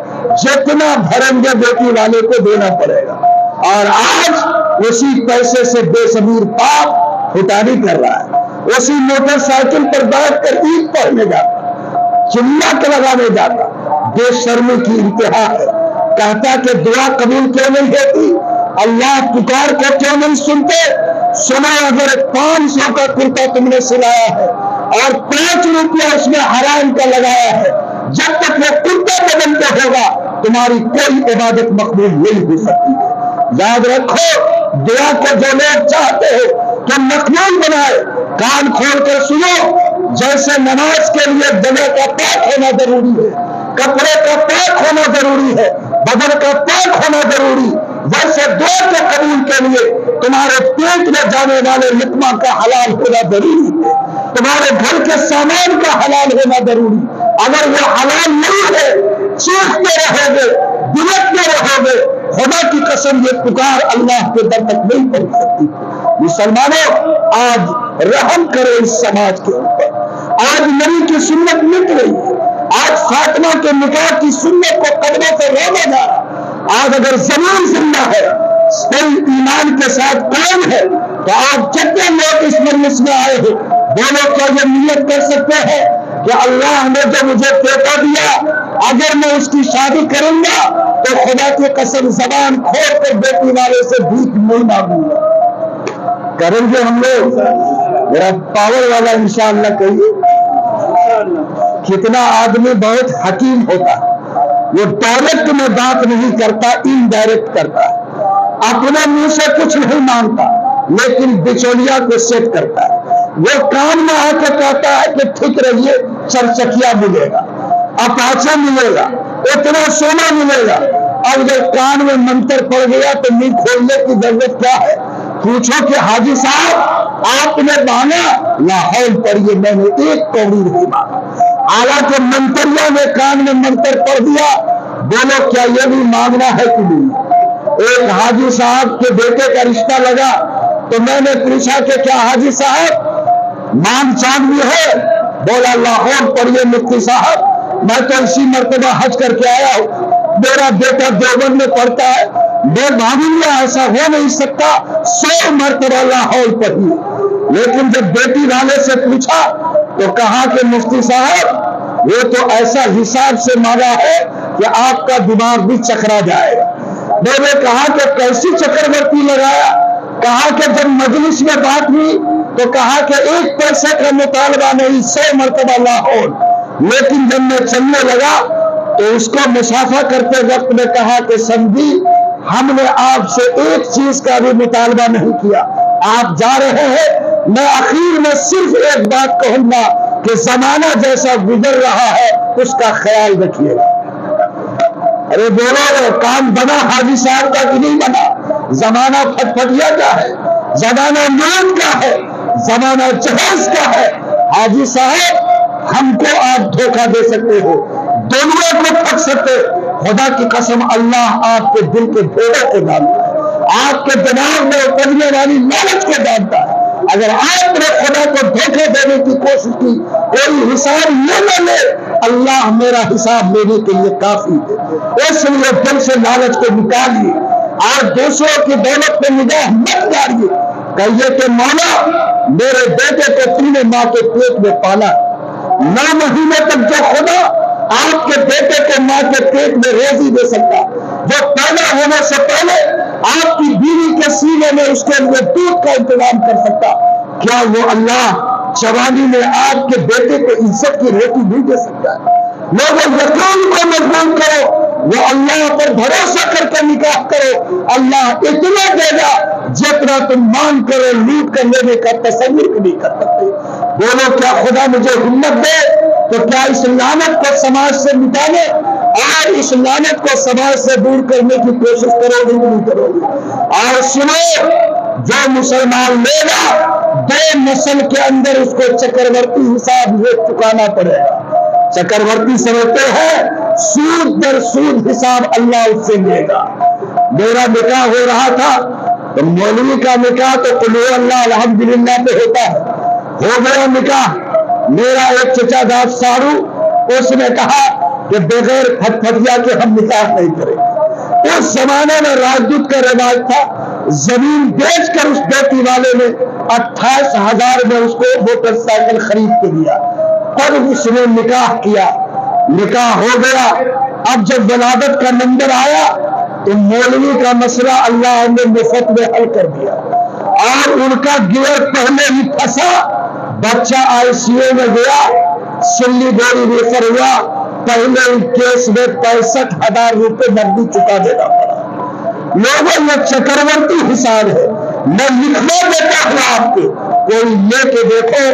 جتنا بھریں گے بیٹی والے کو دینا پڑے گا۔ اور آج اسی پیسے سے بے ضمیر باپ خودداری کر رہا ہے، اسی موٹر سائیکل پر بیٹھ کر عید پڑھنے جاتا، چمٹ لگانے جاتا، بے شرمی کی انتہا ہے۔ کہتا کہ دعا قبول کیوں نہیں ہوتی؟ اللہ پکار کو کیوں نہیں سنتے؟ سنا، اگر 500 کا کرتا تم نے سلایا ہے اور 5 روپیہ اس میں حرام کا لگایا ہے، جب تک وہ کرتا بدن کا ہوگا تمہاری کوئی عبادت مقبول نہیں ہو سکتی ہے۔ یاد رکھو، دعا کو جو لوگ چاہتے ہو کہ مقبول بنائے، کان کھول کر سنو، جیسے نماز کے لیے جگہ کا پاک ہونا ضروری ہے، کپڑے کا پاک ہونا ضروری ہے، بدن کا پاک ہونا ضروری، ویسے دعا کے قبول کے لیے تمہارے پیٹ میں جانے والے لقمہ کا حلال ہونا ضروری ہے، تمہارے گھر کے سامان کا حلال ہونا ضروری۔ اگر وہ حلال نہیں ہے، چیختے رہو گے، بلکتے رہو گے، خدا کی قسم یہ پکار اللہ کے در تک نہیں پہنچ سکتی۔ مسلمانوں، آج رحم کرو اس سماج کے اوپر۔ آج نبی کی سنت مٹ رہی ہے، آج فاطمہ کے نکاح کی سنت کو قدموں سے رونا جا رہا۔ آج اگر زمین زندہ ہے، کوئی ایمان کے ساتھ قائم ہے، تو آپ جتنے لوگ اس مجلس میں آئے ہیں، بولو، کیا یہ نیت کر سکتے ہیں کہ اللہ نے جو مجھے بیٹا دیا، اگر میں اس کی شادی کروں گا تو خدا کی قسم زبان کھول کر بیٹی والے سے بھیک نہیں مانگوں گا؟ کریں گے ہم لوگ؟ میرا پاور والا انشاءاللہ کہیے۔ کتنا آدمی بہت حکیم ہوتا ہے، وہ ڈائریکٹ میں بات نہیں کرتا، انڈائریکٹ کرتا ہے، اپنے منہ سے کچھ نہیں مانگتا لیکن بچولیا کو سیٹ کرتا ہے۔ وہ کان میں آ کے کہتا ہے کہ ٹھیک رہیے، چرچکیا ملے گا، اپاچا ملے گا، اتنا سونا ملے گا۔ اب جب کان میں منتر پڑ گیا تو منہ کھولنے کی ضرورت کیا ہے؟ پوچھو کہ حاجی صاحب آپ نے مانگا؟ لاہور پڑھیے، میں نے 1 کوڑی نہیں مانگا، حالانکہ منتریوں نے کان میں منتر پڑھ دیا۔ بولو، کیا یہ بھی مانگنا ہے کہ نہیں؟ ایک حاجی صاحب کے بیٹے کا رشتہ لگا تو میں نے پوچھا کہ کیا حاجی صاحب مانگ چاند بھی ہے؟ بولا لاہور پڑھیے مفتی صاحب، میں تو اسی مرتبہ حج کر کے آیا ہوں، میرا بیٹا دیوبند میں پڑھتا ہے، میں معلوم گا ایسا ہو نہیں سکتا، 100 مرتبہ لاہور پڑھیے۔ لیکن جب بیٹی والے سے پوچھا تو کہا کہ مفتی صاحب وہ تو ایسا حساب سے مانگا ہے کہ آپ کا دماغ بھی چکرا جائے گا۔ میں نے کہا کہ کیسی چکرورتی لگایا؟ کہا کہ جب مجلس میں بات ہوئی تو کہا کہ 1 پیسے کا مطالبہ نہیں، 100 مرتبہ لاہور۔ لیکن جب میں چلنے لگا تو اس کو مسافہ کرتے وقت میں کہا کہ سمجھی، ہم نے آپ سے 1 چیز کا بھی مطالبہ نہیں کیا، آپ جا رہے ہیں، میں آخر میں صرف ایک بات کہوں گا کہ زمانہ جیسا گزر رہا ہے اس کا خیال رکھیے گا۔ ارے بولو، کام بنا حاجی صاحب کا کہ نہیں بنا؟ زمانہ پھٹپھٹیا کا ہے، زمانہ موت کا ہے، زمانہ جہاز کا ہے۔ حاجی صاحب ہم کو آپ دھوکہ دے سکتے ہو، دنیا کو ٹھگ سکتے، خدا کی قسم اللہ آپ کے دل کے بھیڑوں کو ڈالتا ہے، آپ کے دماغ میں اپجنے والی لالچ کو ڈالتا ہے۔ اگر آپ نے خدا کو دھوکہ دینے کی کوشش کی، کوئی حساب نہ لے، اللہ میرا حساب لینے کے لیے کافی ہے۔ اس لیے دل سے لالچ کو نکالیے اور دوسروں کی دولت پہ نگاہ مت ڈالیے۔ کہیے کہ مولا میرے بیٹے کو تم نے ماں کے پیٹ میں پالا، 9 مہینے تک جو خدا آپ کے بیٹے کو ماں کے پیٹ میں روزی دے سکتا، جو پیدا ہونے سے پہلے آپ کی بیوی کے سینے میں اس کے لیے دودھ کا انتظام کر سکتا، کیا وہ اللہ جوانی میں آپ کے بیٹے کو عزت کی روٹی نہیں دے سکتا؟ لوگوں یقین کو مضبوط کرو، وہ اللہ پر بھروسہ کر کے نکاح کرو، اللہ اتنا دے گا جتنا تم مان کرو لوٹ کر لینے کا تصور نہیں کر سکتے۔ بولو کیا خدا مجھے ہمت دے تو کیا اس لعنت کو سماج سے مٹانے اور اس لعنت کو سماج سے دور کرنے کی کوشش کرو گے نہیں کرو گے؟ اور سنو، جو مسلمان لے گا 2 نسل کے اندر اس کو چکرورتی حساب یہ چکانا پڑے گا۔ چکرورتی سمجھتے ہیں سود در سود حساب اللہ اس سے لے گا۔ میرا نکاح ہو رہا تھا تو مولوی کا نکاح تو قل هو اللہ الحمدللہ پہ ہوتا ہے، ہو گیا نکاح۔ میرا ایک چچا داد سارو، اس نے کہا کہ بغیر پھٹپھٹیا کے ہم نکاح نہیں کریں۔ اس زمانے میں راجدوت کا رواج تھا، زمین بیچ کر اس بیٹی والے نے 28,000 میں اس کو موٹر سائیکل خرید کے دیا، تب اس نے نکاح کیا، نکاح ہو گیا۔ اب جب ولادت کا نمبر آیا تو مولوی کا مسئلہ اللہ نے مفت میں حل کر دیا اور ان کا گیئر پہلے ہی پھنسا، بچہ ICU میں گیا، سلی گوری ریفر ہوا، پہلے کیس میں 65,000 روپے نقدی چکا دینا پڑا۔ لوگوں یہ چکرورتی حساب ہے، میں لکھنا دیتا ہوں آپ کو، کوئی لے کے دیکھو۔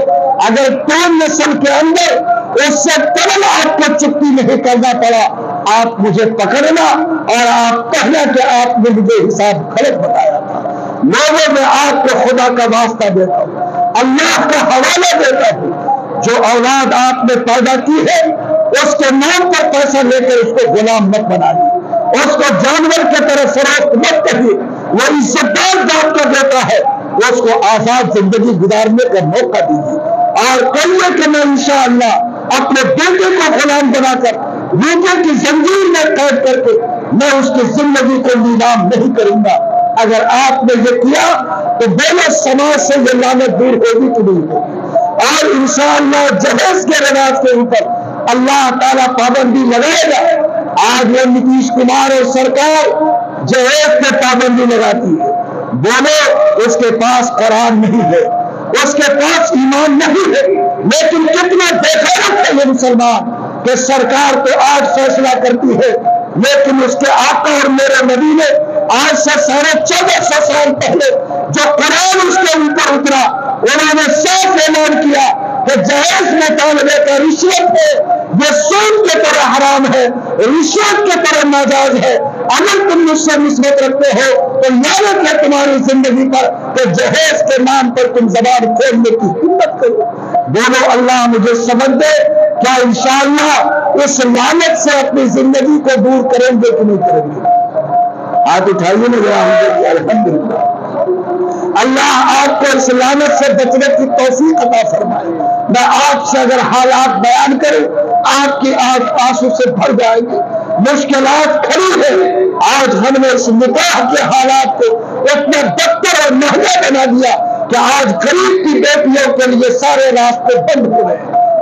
اگر 3 نسل کے اندر اس سے قبل آپ کو چکتی نہیں کرنا پڑا، آپ مجھے پکڑنا اور آپ کہنا کہ آپ نے مجھے حساب غلط بتایا تھا۔ لوگوں میں آپ کو خدا کا واسطہ دیتا ہوں، اللہ کا حوالہ دیتا ہوں، جو اولاد آپ نے پیدا کی ہے اس کے نام پر پیسہ لے کر اس کو غلام مت بنائیے، اس کو جانور کی طرح فروخت مت کریے۔ وہ عزت دار ذات کا بیٹا ہے، اس کو آزاد زندگی گزارنے کا موقع دیجیے اور کہیے کہ میں انشاءاللہ اپنے بیٹے کو غلام بنا کر روٹے کی زنجیر میں قید کر کے میں اس کی زندگی کو نیلام نہیں کروں گا۔ اگر آپ نے یہ کیا تو بولو سماج سے یہ لعنت دور ہوگی کہ نہیں ہوگی؟ اور انشاءاللہ جہیز کے رواج کے اوپر اللہ تعالیٰ پابندی لگائے گا۔ آج یہ نتیش کمار اور سرکار جہیز پہ پابندی لگاتی ہے، بولو اس کے پاس قرآن نہیں ہے، اس کے پاس ایمان نہیں ہے، لیکن کتنا دیکھا ہے یہ مسلمان کہ سرکار تو آج فیصلہ کرتی ہے، لیکن اس کے آقا اور میرے نبی نے آج سے 1450 سال پہلے جو قرآن اس کے اوپر اترا، انہوں نے صاف اعلان کیا کہ جہیز مطالبے کا رشوت ہے، یہ سود کی طرح حرام ہے، رشوت کی طرح ناجائز ہے۔ اگر تم مجھ سے نسبت رکھتے ہو تو لعنت ہے تمہاری زندگی پر کہ جہیز کے نام پر تم زبان کھولنے کی ہمت کرو۔ بولو اللہ مجھے سمجھ دے، کیا انشاءاللہ اس لعنت سے اپنی زندگی کو دور کریں گے کہ نہیں کریں گے؟ ہاتھ اٹھائیے نا الحمدللہ۔ اللہ آپ کو اس لعنت سے بچنے کی توفیق عطا فرمائے۔ میں آپ سے اگر حالات بیان کروں آپ کی آنکھ آنسو سے بھر جائے گی۔ مشکلات کھڑی ہیں، آج ہم نے اس نکاح کے حالات کو اتنا بدتر اور مہنگا بنا دیا کہ آج غریب کی بیٹیوں کے لیے سارے راستے بند ہو گئے۔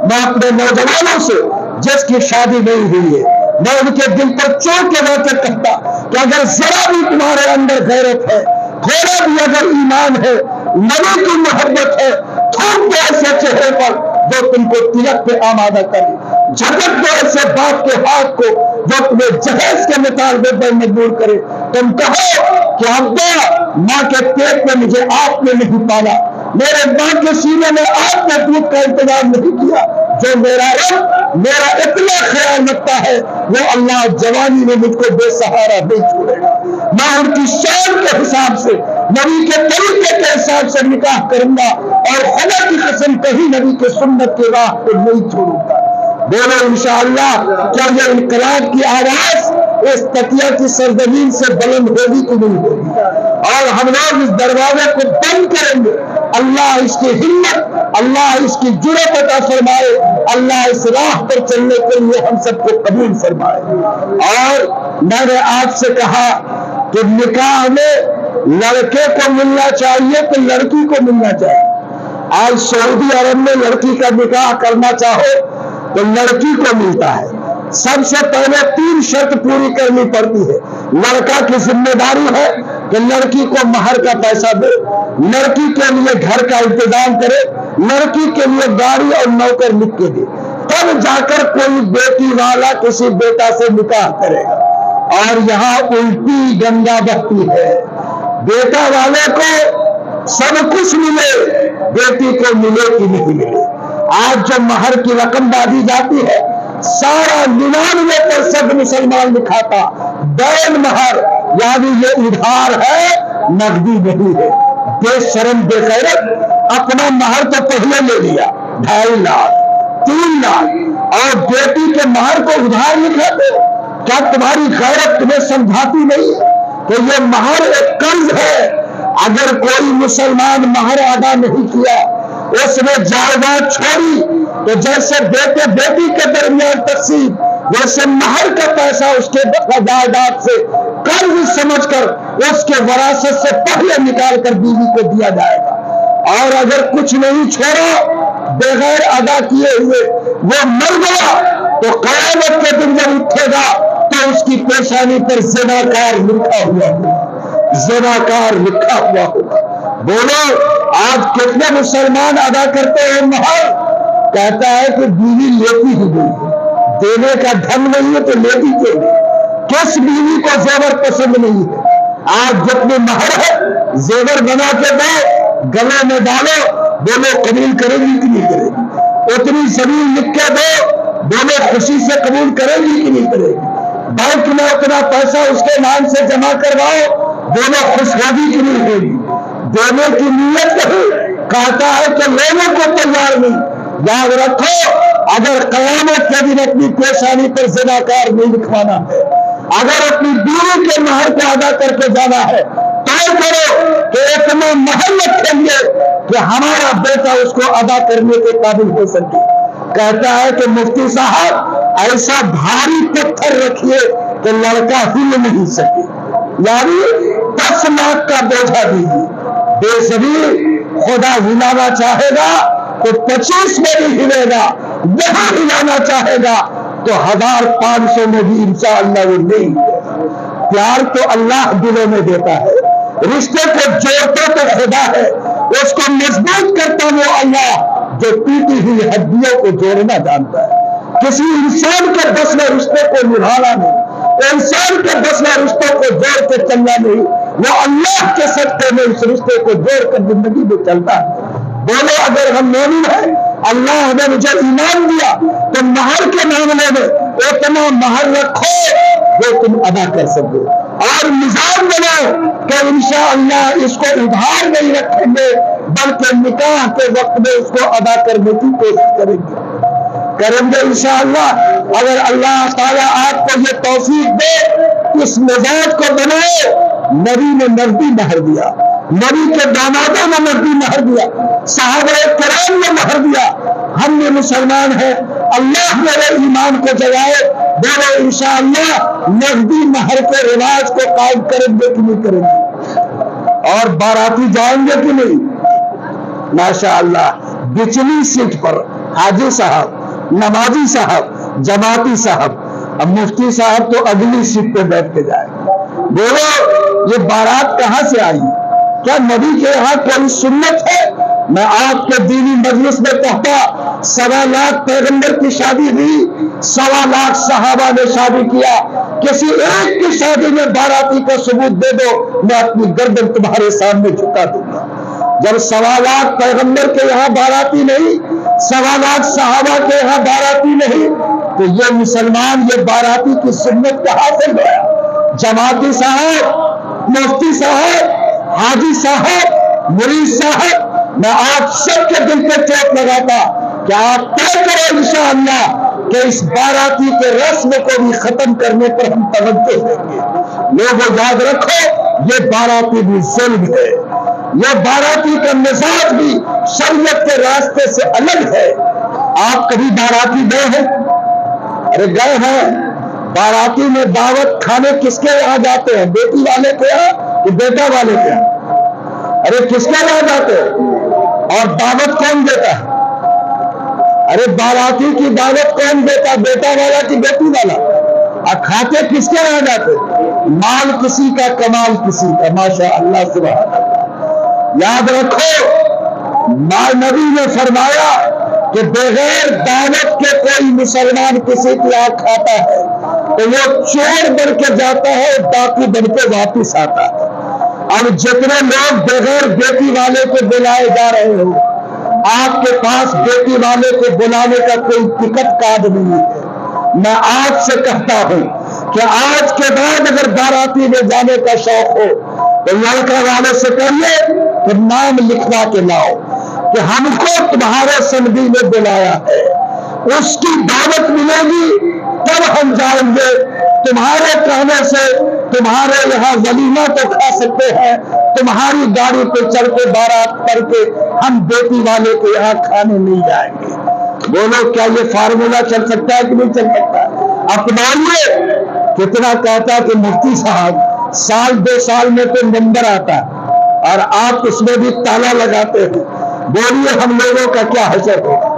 میں اپنے نوجوانوں سے جس کی شادی نہیں ہوئی ہے میں ان کے دل پر چوٹ لگا کے کہتا کہ اگر ذرا بھی تمہارے اندر غیرت ہے، تھوڑا بھی اگر ایمان ہے، نبی کی محبت ہے، تھوک دو ایسے چہرے پر جو تم کو تلک پہ آمادہ کرے، جھٹک دو ایسے باپ کے ہاتھ کو جو تمہیں جہیز کے مطالبے پر مجبور کرے، تم کہو کہ ابا ماں کے پیٹ میں مجھے آپ نے نہیں پالا، میرے ماں کے سینے میں آپ نے دودھ کا انتظام نہیں کیا، جو میرا رب میرا اتنا خیال رکھتا ہے وہ اللہ جوانی میں مجھ کو بے سہارا نہیں چھوڑے گا۔ میں ان کی شان کے حساب سے، نبی کے طریقے کے حساب سے نکاح کروں گا، اور خدا کی قسم کہیں نبی کے سنت کے راہ کو نہیں چھوڑوں گا۔ بولو انشاءاللہ کیا یہ انقلاب کی آواز اس تقیہ کی سرزمین سے بلند ہوگی کہ نہیں ہوگی؟ اور ہم لوگ اس دروازے کو بند کریں گے۔ اللہ اس کی ہمت، اللہ اس کی جرأت عطا فرمائے، اللہ اس راہ پر چلنے کے لیے ہم سب کو قبول فرمائے۔ اور میں نے آپ سے کہا کہ نکاح میں لڑکے کو ملنا چاہیے تو لڑکی کو ملنا چاہیے۔ آج سعودی عرب میں لڑکی کا نکاح کرنا چاہو تو لڑکی کو ملتا ہے۔ سب سے پہلے 3 شرط پوری کرنی پڑتی ہے۔ لڑکا کی ذمہ داری ہے کہ لڑکی کو مہر کا پیسہ دے، لڑکی کے لیے گھر کا انتظام کرے، لڑکی کے لیے گاڑی اور نوکر لکھ کے دے، تب جا کر کوئی بیٹی والا کسی بیٹا سے نکاح کرے گا۔ اور یہاں الٹی گنگا بہتی ہے، بیٹا والے کو سب کچھ ملے، بیٹی کو ملے کہ نہیں ملے۔ آج جو مہر کی رقم باندھی جاتی ہے سارا 99% مسلمان لکھاتا دین مہر، یعنی یہ ادھار ہے، نقدی نہیں ہے۔ بے شرم بے غیرت اپنا مہر تو پہلے لے لیا 2.5 لاکھ 3 لاکھ اور بیٹی کے مہر کو ادھار لکھاتے۔ کیا تمہاری غیرت تمہیں سمجھاتی نہیں کہ یہ مہر ایک قرض ہے؟ اگر کوئی مسلمان مہر ادا نہیں کیا، اس نے جائیداد چھوڑی، تو جیسے بیٹے بیٹی کے درمیان تقسیم، ویسے مہر کا پیسہ اس کے جائیداد سے قرض سمجھ کر اس کے وراثت سے پہلے نکال کر بیوی کو دیا جائے گا۔ اور اگر کچھ نہیں چھوڑا بغیر ادا کیے ہوئے وہ مر گیا تو قیامت کے دن جب اٹھے گا تو اس کی پیشانی پر زناکار لکھا ہوا ہوگا، زناکار لکھا ہوا ہوگا۔ بولو آج کتنے مسلمان ادا کرتے ہیں مہر؟ کہتا ہے کہ بیوی لیتی ہی نہیں، دینے کا ڈھنگ نہیں ہے تو لیتی کیوں نہیں؟ کس بیوی کو زیور پسند نہیں ہے؟ آج جتنے مہر ہے زیور بنا کے دو، گلے میں ڈالو، بولو قبول کرے گی کہ نہیں کرے گی؟ اتنی زمین لکھ کے دو، بولو خوشی سے قبول کرے گی کہ نہیں کرے گی؟ بینک میں اتنا پیسہ اس کے نام سے جمع کرواؤ، بولو خوش ہوگی کہ نہیں ہوگی؟ دینے کی نیت نہیں، کہتا ہے کہ لینے کو تیار نہیں۔ یاد رکھو اگر قیامت کے دن اپنی پیشانی پر زناکار نہیں لکھوانا ہے، اگر اپنی بیوی کے مہر کو ادا کر کے جانا ہے، طے کرو کہ اتنا مہر رکھیں گے کہ ہمارا بیٹا اس کو ادا کرنے کے قابل ہو سکے۔ کہتا ہے کہ مفتی صاحب ایسا بھاری پتھر رکھیے کہ لڑکا ہل نہیں سکے، یعنی 10 لاکھ کا بوجھا دیجیے۔ بے زمین خدا ہلانا چاہے گا تو 25 میں بھی ہلے گا، وہاں ہلانا چاہے گا تو 1500 میں بھی انشاءاللہ وہ نہیں دے گا۔ پیار تو اللہ دلوں میں دیتا ہے، رشتے کو جوڑتا تو خدا ہے، اس کو مضبوط کرتا وہ اللہ جو ٹوٹی ہوئی ہڈیوں کو جوڑنا جانتا ہے۔ کسی انسان کے بس میں رشتے کو نبھانا نہیں، انسان کے بس میں رشتوں کو جوڑ کے چلنا نہیں، وہ اللہ کے صدقے میں اس رشتے کو جوڑ کر زندگی میں چلتا ہے۔ بولو اگر ہم مومن ہیں، اللہ نے مجھے ایمان دیا تو مہر کے معاملے میں اتنا مہر رکھو جو تم ادا کر سکو، اور نظام بناؤ کہ انشاءاللہ اس کو ادھار نہیں رکھیں گے بلکہ نکاح کے وقت میں اس کو ادا کرنے کی کوشش کریں گے انشاءاللہ۔ اگر اللہ تعالیٰ آپ کو یہ توفیق دے اس مزاج کو بنائے۔ نبی نے نقدی مہر دیا، نبی کے دامادوں نے نقدی مہر دیا، صحابہ کرام نے مہر دیا۔ ہم نے مسلمان ہیں، اللہ میرے ایمان کو جگائے، بولو انشاءاللہ نقدی مہر کے رواج کو قائم کریں گے کہ نہیں کریں گے؟ اور باراتی جائیں گے کہ نہیں؟ ماشاءاللہ بچلی سیٹ پر حاجی صاحب، نمازی صاحب، جماعتی صاحب، اب مفتی صاحب تو اگلی سیٹ پہ بیٹھ کے جائیں۔ بولو یہ بارات کہاں سے آئی؟ کیا نبی کے یہاں کوئی سنت ہے؟ میں آپ کے دینی مجلس میں پہنچا، 1.25 لاکھ پیغمبر کی شادی ہوئی، 1.25 لاکھ صحابہ نے شادی کیا، کسی ایک کی شادی میں باراتی کا ثبوت دے دو، میں اپنی گردن تمہارے سامنے جھکا دوں گا۔ جب 1.25 لاکھ پیغمبر کے یہاں باراتی نہیں، 1.25 لاکھ صحابہ کے یہاں باراتی نہیں، تو یہ مسلمان یہ باراتی کی سنت کہاں سے گیا؟ جماعتی صاحب، مفتی صاحب، حاجی صاحب، مرید صاحب، میں آپ سب کے دل پہ چوٹ لگاتا کہ آپ طے کرو انشاءاللہ کہ اس باراتی کے رسم کو بھی ختم کرنے پر ہم توجہ دیں گے۔ لوگوں یاد رکھو، یہ باراتی بھی ظلم ہے، یہ باراتی کا مزاج بھی شریعت کے راستے سے الگ ہے۔ آپ کبھی باراتی گئے ہیں؟ ارے گئے ہیں۔ باراتی میں دعوت کھانے کس کے یہاں جاتے ہیں؟ بیٹی والے کے یہاں کہ بیٹا والے کے یہاں؟ ارے کس کے یہاں جاتے ہیں؟ اور دعوت کون دیتا ہے؟ ارے باراتی کی دعوت کون دیتا ہے؟ بیٹا والا کہ بیٹی والا؟ اور کھاتے کس کے یہاں جاتے؟ مال کسی کا، کمال کسی کا، ماشاء اللہ سبحان اللہ۔ یاد رکھو، نبی نے فرمایا کہ بغیر دعوت کے کوئی مسلمان کسی کی آنکھ کھاتا ہے تو وہ چور بن کے جاتا ہے اور ڈاکو بن کے واپس آتا ہے۔ اب جتنے لوگ بغیر بیٹی والے کو بلائے جا رہے ہو، آپ کے پاس بیٹی والے کو بلانے کا کوئی ٹکٹ کارڈ نہیں ہے، میں آپ سے کہتا ہوں کہ آج کے بعد اگر باراتی میں جانے کا شوق ہو تو لڑکا والے سے کہیے کہ نام لکھوا کے لاؤ کہ ہم کو تمہارے سندھی میں بلایا ہے، اس کی دعوت ملے گی تب ہم جائیں گے۔ تمہارے کہنے سے تمہارے یہاں ولیمہ تو کھا سکتے ہیں، تمہاری گاڑی پہ چڑھ کے بارات کر کے ہم بیٹی والے کے یہاں کھانے نہیں جائیں گے۔ بولو کیا یہ فارمولا چل سکتا ہے کہ نہیں چل سکتا؟ اپنائیے۔ کتنا کہتا کہ مفتی صاحب سال 2 سال میں تو نمبر آتا اور آپ اس میں بھی تالا لگاتے ہیں، بولیے ہم لوگوں کا کیا حشر ہوگا؟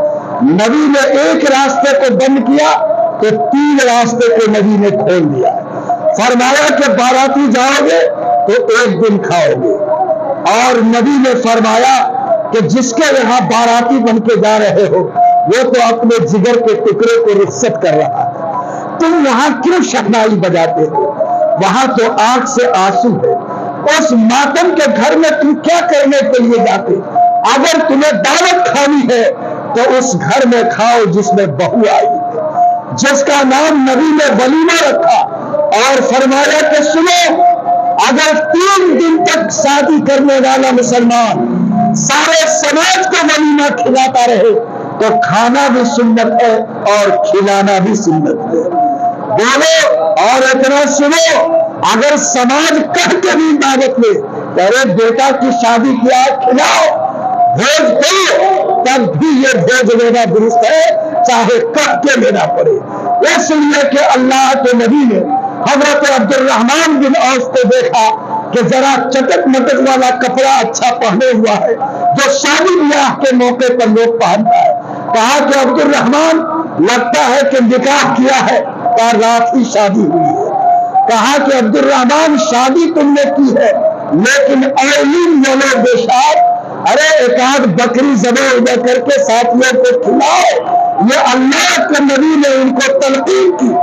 نبی نے ایک راستے کو بند کیا تو 3 راستے کو نبی نے کھول دیا۔ فرمایا کہ باراتی جاؤ گے تو 1 دن کھاؤ گے، اور نبی نے فرمایا کہ جس کے یہاں باراتی بن کے جا رہے ہو وہ تو اپنے جگر کے ٹکڑے کو رخصت کر رہا ہے، تم وہاں کیوں شہنائی بجاتے ہو؟ وہاں تو آنکھ سے آنسو ہے، اس ماتم کے گھر میں تم کیا کرنے کے لیے جاتے؟ اگر تمہیں دعوت کھانی ہے تو اس گھر میں کھاؤ جس میں بہو آئی ہے، جس کا نام نبی نے ولیمہ رکھا، اور فرمایا کہ سنو، اگر 3 دن تک شادی کرنے والا مسلمان سارے سماج کو ولیمہ کھلاتا رہے تو کھانا بھی سنت ہے اور کھلانا بھی سنت ہے۔ بولو اور اتنا سنو، اگر سماج کہہ کے بھی دعوت لے، ارے بیٹا کی شادی کیا کھلاؤ، بھوج دو، تب بھی یہ بھوج لینا درست ہے، چاہے کہہ کے لینا پڑے۔ اس لیے کہ اللہ کے نبی نے حضرت عبد الرحمن بن عوف کو دیکھا کہ ذرا چٹک مٹک والا کپڑا اچھا پہنے ہوا ہے جو شادی بیاہ کے موقع پر لوگ پہنتا ہے، کہا کہ عبد الرحمن لگتا ہے کہ نکاح کیا ہے، کہا رات ہی شادی ہوئی ہے۔ کہا کہ عبد الرحمن شادی تم نے کی ہے لیکن اولین یلو بے شاد، ارے ایک آدھ بکری ذبح ادھر کر کے ساتھیوں کو کھلاؤ۔ یہ اللہ کے نبی نے ان کو تلقین کی۔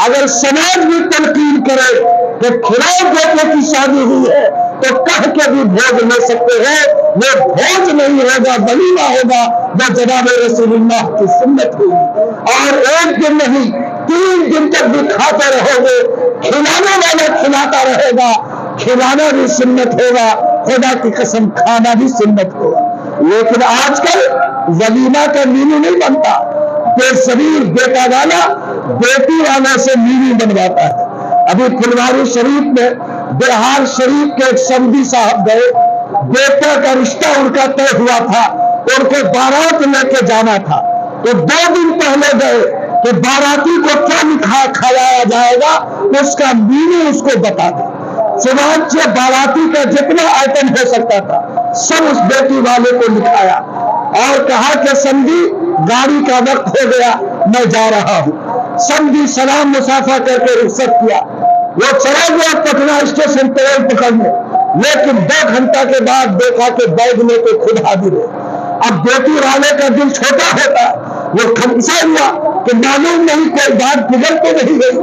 اگر سماج بھی تلقین کرے کہ کھلاؤ بیٹے کی شادی ہوئی ہے تو کہہ کے بھی بھوج لے سکتے ہیں، وہ بھوج نہیں ہوگا، ولیمہ ہوگا، وہ جناب رسول اللہ کی سنت ہوگی۔ اور 1 دن نہیں 3 دن تک بھی کھاتے رہو گے، کھلانے والا کھلاتا رہے گا، کھلانا بھی سنت ہوگا، خدا کی قسم کھانا بھی سنت ہوگا۔ لیکن آج کل ولیمہ کا مینو نہیں بنتا، بے زمین بیٹا والا بیٹی والا سے مینو بنواتا ہے۔ ابھی پھلواری شریف میں بہار شریف کے ایک سمدھی صاحب گئے، بیٹا کا رشتہ ان کا طے ہوا تھا، ان کو بارات لے کے جانا تھا، تو 2 دن پہلے گئے کہ باراتی کو کیا کھلایا جائے گا اس کا مینو اس کو بتا دیں۔ چنانچہ باراتی کا جتنا آئٹم ہو سکتا تھا سب اس بیٹی والے کو لکھایا اور کہا کہ سمدھی گاڑی کا وقت ہو گیا، میں جا رہا ہوں۔ سمدھی سلام مسافہ کر کے رخصت کیا، وہ چلا گیا پٹنہ اسٹیشن ٹرین پکڑنے، لیکن 2 گھنٹہ کے بعد دیکھا کہ بیگ میں تو خود حاضر ہے۔ اب بیٹی والے کا دل چھوٹا ہوتا، وہ کھنسا ہوا کہ معلوم نہیں کوئی بات بگڑ تو نہیں گئی۔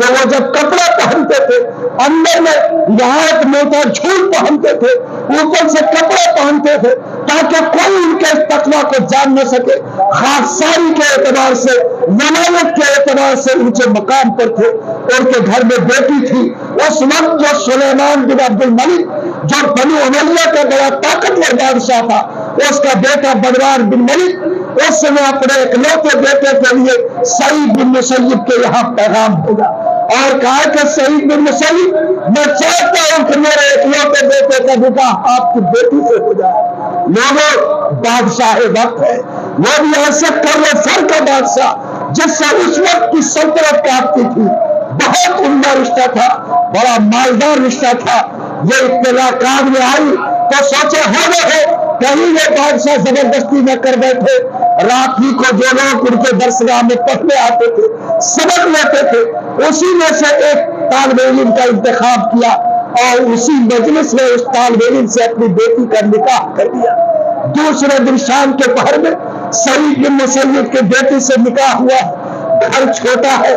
کہ وہ جب کپڑا پہنتے تھے اندر میں نہایت موٹا جھول پہنتے تھے، اوپر سے کپڑا پہنتے تھے تاکہ کوئی ان کے تقویٰ کو جان نہ سکے، خاکساری کے اعتبار سے، ولایت کے اعتبار سے اونچے مقام پر تھے۔ ان کے گھر میں بیٹی تھی اس وقت جو سلیمان بن عبد الملک جو بنو امیہ کا بڑا طاقتور بادشاہ تھا، اس کا بیٹا بنوار بن ملک، اس نے اپنے اکلوتے بیٹے کے لیے سعید بن مسیب کے یہاں پیغام بھیجا اور کہا کہ سعید بن مسیب، میں چاہتا ہوں کہ میرے اکلوتے بیٹے کا نکاح آپ کی بیٹی سے ہو جائے۔ لوگوں، بادشاہ وقت ہے، وہ بھی ایسے کرنے سر کا بادشاہ جس سے اس وقت کی سلطنت کاپتی تھی، بہت عمدہ رشتہ تھا، بڑا مالدار رشتہ تھا۔ یہ اطلاع کار میں آئی تو سوچے ہو گئے کہیں یہ بادشاہ زبردستی نہ کر بیٹھے۔ رات ہی کو جو لوگ ان کے درسگاہ میں پڑھنے آتے تھے، سبق لیتے تھے، اسی میں سے ایک طالب علم کا انتخاب کیا اور اسی مجلس میں اس طالب علم سے اپنی بیٹی کا نکاح کر دیا۔ دوسرے دن شام کے پہر میں سعید بن مسیب کے بیٹی سے نکاح ہوا۔ گھر چھوٹا ہے،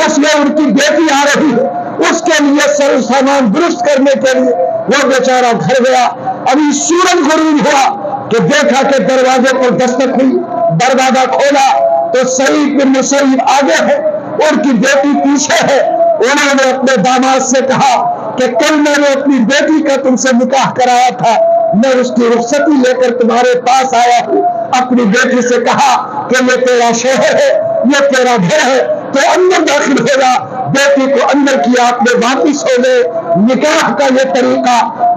اس میں ان کی بیٹی آ رہی ہے، اس کے لیے سر سامان درست کرنے کے لیے وہ بیچارہ گھر گیا۔ ابھی سورج غروب ہوا کہ دیکھا کہ دروازے پر دستک ہوئی، دروازہ کھولا تو سعید بن مسیب آگے ہے، ان کی بیٹی پیچھے ہے۔ انہوں نے اپنے داماد سے کہا کہ کل میں نے اپنی بیٹی کا تم سے نکاح کرایا تھا، میں اس کی رخصتی لے کر تمہارے پاس آیا ہوں۔ اپنی بیٹی سے کہا کہ یہ تیرا شوہر ہے، یہ تیرا گھر ہے، تو اندر داخل ہو جا۔ بیٹی کو اندر کیا، اپنے واپس ہو گئے۔ نکاح کا یہ طریقہ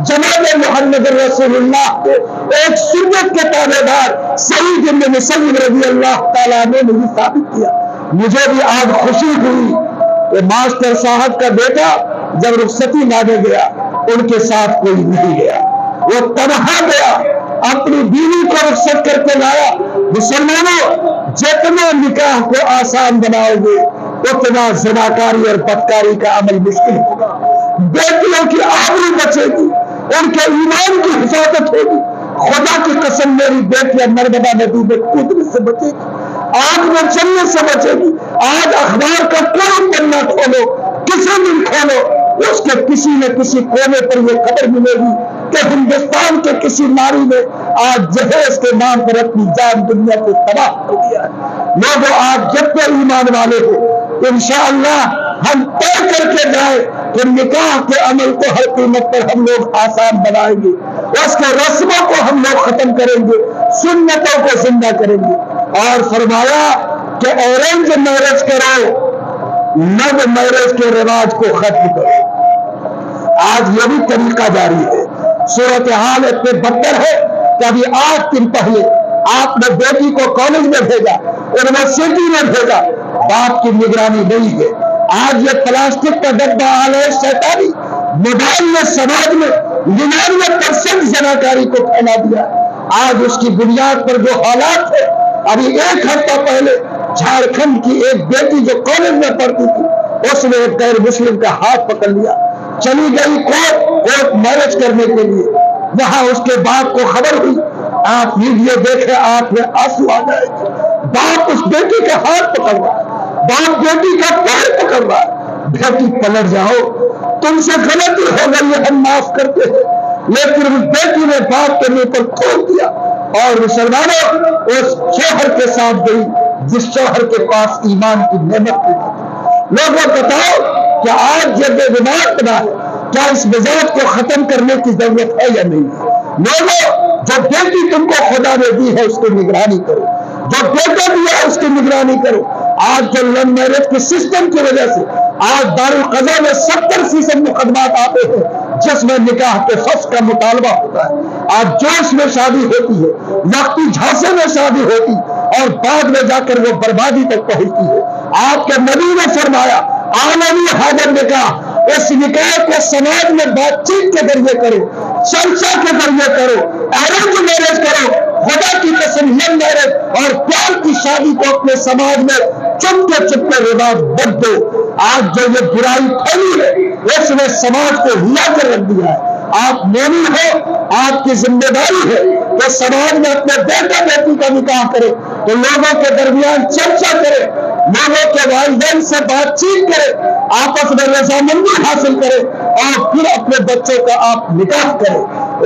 جناب محمد رسول اللہ کے ایک سنت کے تابع دار سعید بن مسیب رضی اللہ تعالیٰ نے مجھے ثابت کیا۔ مجھے بھی آج خوشی ہوئی کہ ماسٹر صاحب کا بیٹا جب رخصتی لانے گیا ان کے ساتھ کوئی نہیں گیا، وہ تنہا گیا، اپنی بیوی کو رخصت کر کے لایا۔ مسلمانوں، جتنا نکاح کو آسان بناؤ گے اتنا زناکاری اور بدکاری کا عمل مشکل ہوگا۔ بیٹیوں کی آبرو بچے گی، ان کے ایمان کی حفاظت ہوگی۔ خدا کی قسم، میری بیٹیاں نرمدا ندی میں کودنے سے بچے گی، آگ میں چلنے سے بچے گی۔ آج اخبار کا کوئی پنا کھولو، کسی دن کھولو، اس کے کسی نہ کسی کونے پر یہ خبر ملے گی کہ ہندوستان کے کسی ناری نے آج جہیز کے نام پر اپنی جان دنیا کو تباہ کر دیا ہے۔ لوگوں، آج جب تک ایمان والے ہو، انشاءاللہ ہم طے کر کے جائیں کہ نکاح کے عمل کو ہر قیمت پر ہم لوگ آسان بنائیں گے، اس کے رسموں کو ہم لوگ ختم کریں گے، سنتوں کو زندہ کریں گے۔ اور فرمایا کہ اورینج میرج کرو، لو میرج کے رواج کو ختم کرو۔ آج یہ بھی طریقہ جاری ہے۔ صورتحال اتنے بدتر ہے کہ ابھی 8 دن پہلے آپ نے بیٹی کو کالج میں بھیجا، یونیورسٹی میں بھیجا، باپ کی نگرانی نہیں ہے۔ آج یہ پلاسٹک کا ڈبہ آلائے شیطانی موبائل نے سماج میں 99% زناکاری کو پھیلا دیا۔ آج اس کی بنیاد پر جو حالات ہے، ابھی 1 ہفتہ پہلے جھارکھنڈ کی ایک بیٹی جو کالج میں پڑھتی تھی، اس نے ایک غیر مسلم کا ہاتھ پکڑ لیا، چلی گئی کورٹ میرج کرنے کے لیے۔ وہاں اس کے باپ کو خبر ہوئی، آپ ویڈیو دیکھے آنکھ میں آنسو آ جائے گا۔ باپ اس بیٹی کا ہاتھ پکڑ رہا ہے، باپ بیٹی کا پیر پکڑ رہا ہے۔ بیٹی پلٹ جاؤ، تم سے غلطی ہو گئی ہے، ہم معاف کرتے ہیں، لیکن اس بیٹی نے باپ کے منہ پر کھول دیا اور مسلمانوں اس شوہر کے ساتھ گئی جس شوہر کے پاس ایمان کی نعمت تھی۔ لوگوں بتاؤ کہ آج یہ بے دماغ بنا ہے، کیا اس مزاج کو ختم کرنے کی ضرورت ہے یا نہیں؟ لوگوں، جو بیٹی تم کو خدا نے دی ہے اس کی نگرانی کرو، جو بیٹا دیا ہے اس کی نگرانی کرو۔ آج جو لو میرج کے سسٹم کی وجہ سے آج دارالقضا میں 70% مقدمات آتے ہیں جس میں نکاح کے فسخ کا مطالبہ ہوتا ہے۔ آج جوش میں شادی ہوتی ہے، وقتی جھانسے میں شادی ہوتی اور بعد میں جا کر وہ بربادی تک پہنچتی ہے۔ آپ کے نبی نے فرمایا عالمی حاضر نکاح، اس نکاح کو سماج میں بات چیت کے ذریعے کرو، چرچا کے ذریعے کرو، ارینج میرج کرو۔ خدا کی قسم، لو میرج اور پیار کی شادی کو اپنے سماج میں چپکے چپکے رواج بد دو۔ آج جو یہ برائی پھیلی ہے اس نے سماج کو ہلا کر رکھ دیا ہے۔ آپ مومن ہو، آپ کی ذمہ داری ہے وہ سماج میں اپنے بیٹا بیٹی کا نکاح کرے تو لوگوں کے درمیان چرچا کرے، لوگوں کے والدین سے بات چیت کرے، آپس میں رضامندی حاصل کرے اور پھر اپنے بچوں کا آپ نکاح کرے۔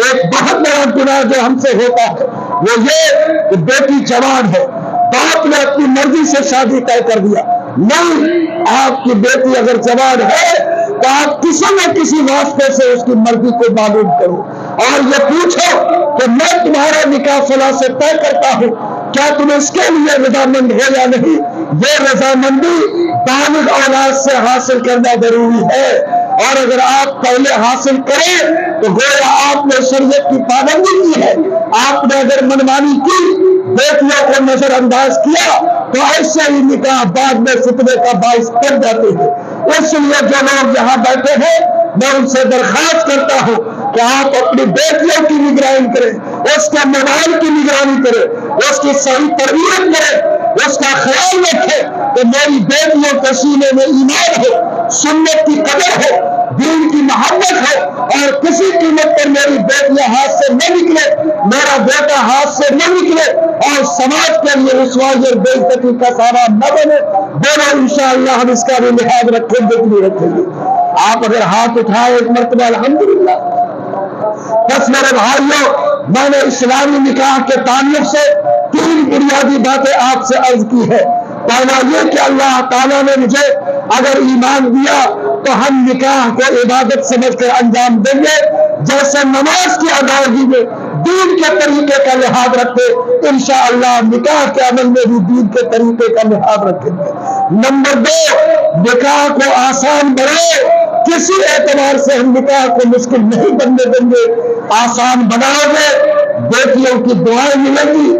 ایک بہت بڑا گناہ جو ہم سے ہوتا ہے وہ یہ کہ بیٹی جوان ہے، باپ نے اپنی مرضی سے شادی طے کر دیا۔ نہیں، آپ کی بیٹی اگر جوان ہے تو آپ کسی نہ کسی واسطے سے اس کی مرضی کو معلوم کرو اور یہ پوچھو کہ میں تمہارا نکاح فلاں سے طے کرتا ہوں، کیا تم اس کے لیے رضامند ہو یا نہیں؟ یہ رضامندی بالغ اولاد سے حاصل کرنا ضروری ہے، اور اگر آپ پہلے حاصل کریں تو گویا آپ نے شریعت کی پابندی کی ہے۔ آپ نے اگر منمانی کی، بیٹیوں کو نظر انداز کیا تو ایسے ہی نکاح بعد میں فتنے کا باعث بن جاتے ہیں۔ اس لیے جو لوگ یہاں بیٹھے ہیں میں ان سے درخواست کرتا ہوں کہ آپ اپنی بیٹیوں کی نگرانی کریں، اس کے موبائل کی نگرانی کریں، اس کی صحیح تربیت کریں، اس کا خیال رکھیں کہ میری بیٹیوں کے سینے میں ایمان ہو، سنت کی قدر ہو، دین کی محبت ہو، اور کسی قیمت پر میری بیٹیاں ہاتھ سے نہ نکلے، میرا بیٹا ہاتھ سے نہ نکلے اور سماج کے لیے رسوائی اور بے عزتی کا سامان نہ بنے۔ دونوں انشاءاللہ ہم اس کا بھی لحاظ رکھیں گے کہ نہیں رکھیں گے۔ آپ اگر ہاتھ اٹھائے ایک مرتبہ الحمدللہ۔ بس میرے بھائیوں، میں نے اسلامی نکاح کے تعلق سے 3 بنیادی باتیں آپ سے عرض کی ہے۔ پہلا یہ کہ اللہ تعالیٰ نے مجھے اگر ایمان دیا تو ہم نکاح کو عبادت سمجھ کر انجام دیں گے، جیسے نماز کی ادائیگی میں دین کے طریقے کا لحاظ رکھتے انشاءاللہ نکاح کے عمل میں بھی دین کے طریقے کا لحاظ رکھیں گے۔ نمبر 2، نکاح کو آسان بنائے، کسی اعتبار سے ہم نکاح کو مشکل نہیں بننے دیں گے۔ آسان بناؤ گے، بیٹیوں کی دعائیں ملیں گی،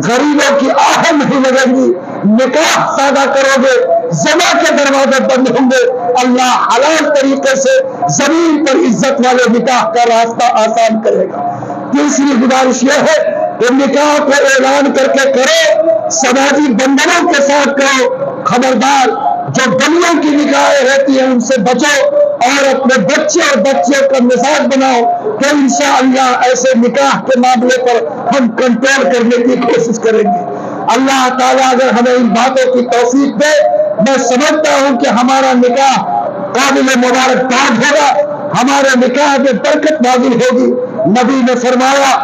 غریبوں کی آہیں نہیں لگیں گی، نکاح سادہ کرو گے، زنا کے دروازے بند ہوں گے، اللہ حلال طریقے سے زمین پر عزت والے نکاح کا راستہ آسان کرے گا۔ تیسری گزارش یہ ہے کہ نکاح کو اعلان کر کے کرو، سماجی بندھنوں کے ساتھ کرو۔ خبردار، جو گلیوں کی نکاحیں رہتی ہیں ان سے بچو اور اپنے بچے اور بچیوں کا مزاج بناؤ کہ انشاءاللہ ایسے نکاح کے معاملے پر ہم کنٹرول کرنے کی کوشش کریں گے۔ اللہ تعالیٰ اگر ہمیں ان باتوں کی توفیق دے، میں سمجھتا ہوں کہ ہمارا نکاح قابل مبارکباد ہوگا، ہمارے نکاح میں برکت نازل ہوگی۔ نبی نے فرمایا،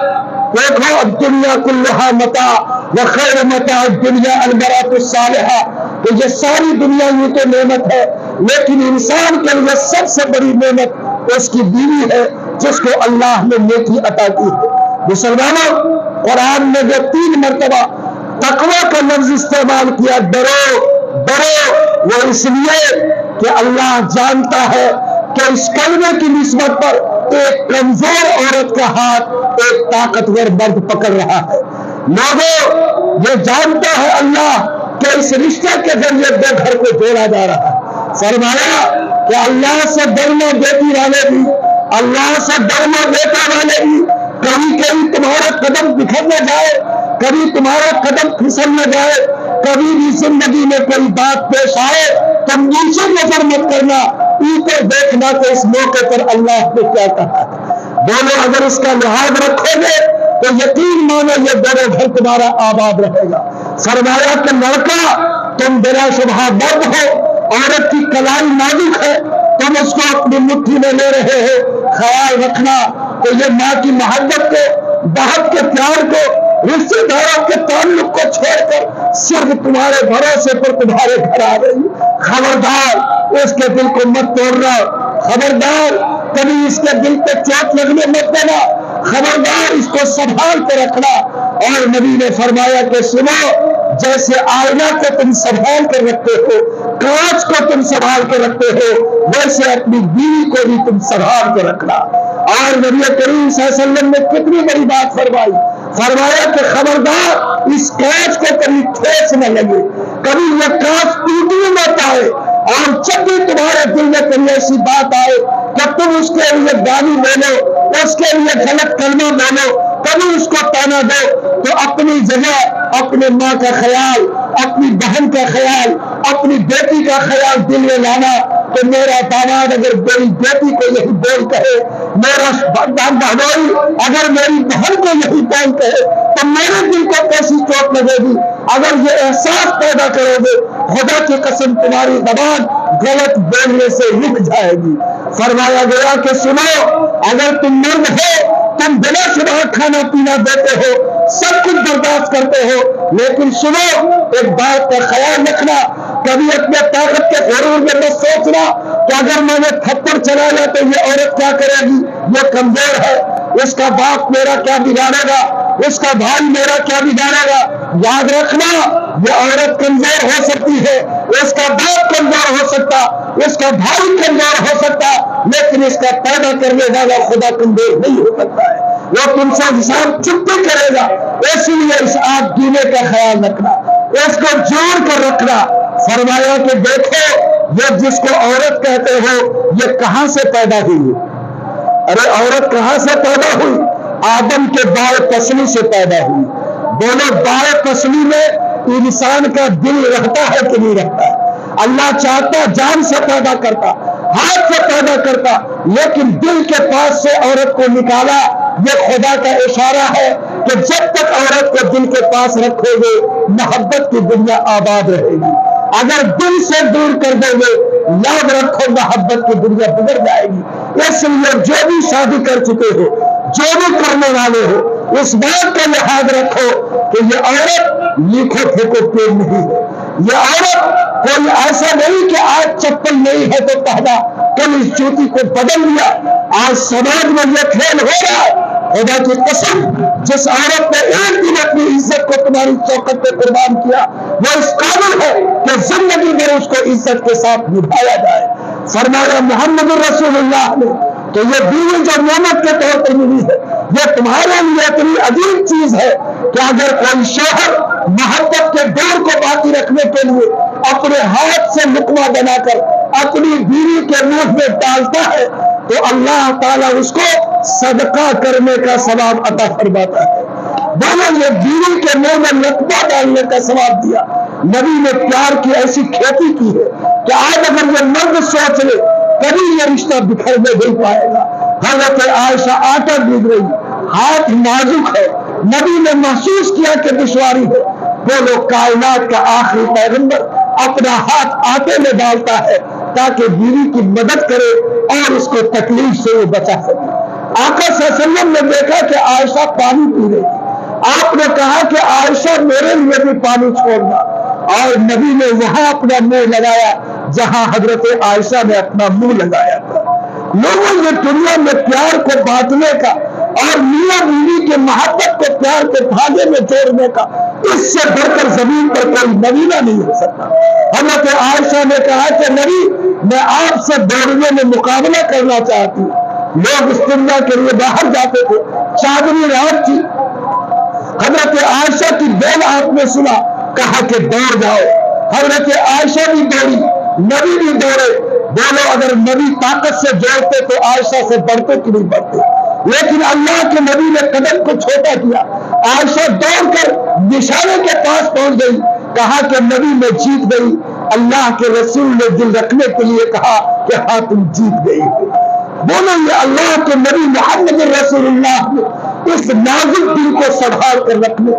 دیکھو الدنیا کلھا متاع وخیر متاع الدنیا المرأۃ الصالحہ، کہ یہ ساری دنیا یہ تو نعمت ہے، لیکن انسان کے لیے سب سے بڑی نعمت اس کی بیوی ہے جس کو اللہ نے نیکی عطا کی ہے۔ مسلمانوں، قرآن میں جو 3 مرتبہ تقویٰ کا لفظ استعمال کیا، ڈرو ڈرو، وہ اس لیے کہ اللہ جانتا ہے کہ اس کلمے کی نسبت پر ایک کمزور عورت کا ہاتھ ایک طاقتور مرد پکڑ رہا ہے۔ لوگوں، یہ جانتا ہے اللہ کہ اس رشتہ کے ذریعے 2 گھر کو جوڑا جا رہا ہے۔ فرمایا کہ اللہ سے ڈرنا بیٹی والے بھی، اللہ سے ڈرنا بیٹا والے بھی، کبھی کبھی تمہارا قدم بکھر نہ جائے، کبھی تمہارا قدم پھسل نہ جائے، کبھی بھی زندگی میں کوئی بات پیش آئے تم نیچے نظر مت کرنا، اوپر دیکھنا کہ اس موقع پر اللہ نے کیا کہا ہے۔ دونوں اگر اس کا لحاظ رکھو گے تو یقین مانو یہ دونوں گھر تمہارا آباد رہے گا۔ فرمایا کہ لڑکا، تم بلا شبہ مرد ہو، عورت کی کلائی نازک ہے، تم اس کو اپنی مٹھی میں لے رہے ہو، خیال رکھنا کہ یہ ماں کی محبت کو، بہت کے پیار کو، رشتے داروں کے تعلق کو چھوڑ کر صرف تمہارے بھروسے پر تمہارے گھر آ رہی۔ خبردار، اس کے دل کو مت توڑنا، خبردار کبھی اس کے دل پہ چوٹ لگنے مت دینا، خبردار اس کو سنبھال کے رکھنا۔ اور نبی نے فرمایا کہ سنو، جیسے آئینہ کو تم سنبھال کر رکھتے ہو، کانچ کو تم سنبھال کے رکھتے ہو، ویسے اپنی بیوی کو بھی تم سنبھال کے رکھنا۔ اور نبی کریم صلی اللہ علیہ وسلم نے کتنی بڑی بات فرمائی، فرمایا کہ خبردار اس کانچ کو کبھی ٹھیس نہ لگے، کبھی یہ کانچ ٹوٹنے نہ پائے، اور جب بھی تمہارے دل میں کوئی ایسی بات آئے کہ تم اس کے لیے گالی لے لو، اس کے لیے غلط کلمہ بولو، کبھی اس کو تانا دو، تو اپنی جگہ اپنے ماں کا خیال، اپنی بہن کا خیال، اپنی بیٹی کا خیال دل میں لانا کہ میرا داماد اگر میری بیٹی کو یہی بول کہے میرا بہنوئی اگر میری بہن کو یہی بات کہے تو میرے دل کو کیسی چوٹ لگے گی. اگر یہ احساس پیدا کرو گے خدا کی قسم تمہاری زبان غلط بولنے سے رک جائے گی. فرمایا گیا کہ سنو اگر تم مرد ہو تم بلا شبہ کھانا پینا دیتے ہو سب کچھ برداشت کرتے ہو لیکن سنو ایک بات کا خیال رکھنا کبھی اپنے طاقت کے غرور میں مت سوچنا کہ اگر میں نے تھپڑ چلایا تو یہ عورت کیا کرے گی یہ کمزور ہے اس کا باپ میرا کیا بگاڑے گا اس کا بھائی میرا کیا بگاڑے گا. یاد رکھنا یہ عورت کمزور ہو سکتی ہے اس کا باپ کمزور ہو سکتا اس کا بھائی کمزور ہو سکتا لیکن اس کا پیدا کرنے والا خدا کمزور نہیں ہو سکتا ہے. وہ تم سے حساب چپتے کرے گا. اس لیے اس آپ جینے کا خیال رکھنا اس کو جوڑ کر رکھنا. فرمایا کہ دیکھو یہ جس کو عورت کہتے ہو یہ کہاں سے پیدا ہوئی. ارے عورت کہاں سے پیدا ہوئی؟ آدم کے بائیں پسلی سے پیدا ہوئی. بولو بائیں پسلی میں انسان کا دل رہتا ہے کہ نہیں رہتا؟ اللہ چاہتا جان سے پیدا کرتا ہاتھ سے پیدا کرتا لیکن دل کے پاس سے عورت کو نکالا. یہ خدا کا اشارہ ہے کہ جب تک عورت کو دل کے پاس رکھو گے محبت کی دنیا آباد رہے گی. اگر دل سے دور کر دو گے یاد رکھو محبت کی دنیا بگڑ جائے گی. اس لیے جو بھی شادی کر چکے ہو جو بھی کرنے والے ہو اس بات کا لحاظ رکھو کہ یہ عورت لیکھو پھینکو پیڑ نہیں ہے. یہ عورت کوئی ایسا نہیں کہ آج چپل نہیں ہے تو پہنا کل اس جوتی کو بدل لیا. آج سماج میں یہ کھیل ہو رہا ہے. خدا کی قسم جس عورت نے ایک دن اپنی عزت کو تمہاری چوکٹ پہ قربان کیا وہ اس قابل ہے کہ زندگی میں اس کو عزت کے ساتھ نبھایا جائے. فرمایا محمد رسول اللہ نے تو یہ بیوی جو نعمت کے طور پر ملی ہے یہ تمہارے لیے اتنی عظیم چیز ہے کہ اگر کوئی شوہر محبت کے ڈور کو باقی رکھنے کے لیے اپنے ہاتھ سے لقمہ بنا کر اپنی بیوی کے منہ میں ڈالتا ہے تو اللہ تعالیٰ اس کو صدقہ کرنے کا ثواب عطا فرماتا ہے. دونوں یہ بیوی کے منہ میں لقمہ ڈالنے کا ثواب دیا. نبی نے پیار کی ایسی کھیتی کی ہے کہ آج اگر یہ مرد سوچ لے کبھی یہ رشتہ بکھرنے نہیں پائے گا. حضرت عائشہ آٹا بیج رہی ہاتھ نازک ہے نبی نے محسوس کیا کہ دشواری ہے. بولو کائنات کا آخری پیغمبر اپنا ہاتھ آٹے میں ڈالتا ہے تاکہ بیوی کی مدد کرے اور اس کو تکلیف سے وہ بچا سکے. آقا صلی اللہ علیہ وسلم نے دیکھا کہ عائشہ پانی پی رہی تھی. آپ نے کہا کہ عائشہ میرے لیے بھی پانی چھوڑنا اور نبی نے وہاں اپنا منہ لگایا جہاں حضرت عائشہ نے اپنا منہ لگایا تھا. لوگوں یہ دنیا میں پیار کو بانٹنے کا اور میاں بیوی کے محبت کو پیار کے دھاگے میں جوڑنے کا اس سے بڑھ کر زمین پر کوئی نمونہ نہیں ہو سکتا. حضرت عائشہ نے کہا کہ نبی میں آپ سے دوڑنے میں مقابلہ کرنا چاہتی ہوں. لوگ استنجا کے لیے باہر جاتے تھے چادری رات تھی. حضرت عائشہ کی بیل آپ نے سنا کہا کہ دوڑ جاؤ. حضرت عائشہ بھی دوڑی نبی بھی دوڑے. بولو اگر نبی طاقت سے جوڑتے تو عائشہ سے بڑھتے کہ نہیں بڑھتے. لیکن اللہ کے نبی نے قدم کو چھوٹا کیا. عائشہ دوڑ کر نشانے کے پاس پہنچ گئی. کہا کہ نبی میں جیت گئی. اللہ کے رسول نے دل رکھنے کے لیے کہا کہ ہاں تم جیت گئی. بولو یہ اللہ کے نبی محمد رسول اللہ نے اس نازک دل کو سنبھال کر رکھنے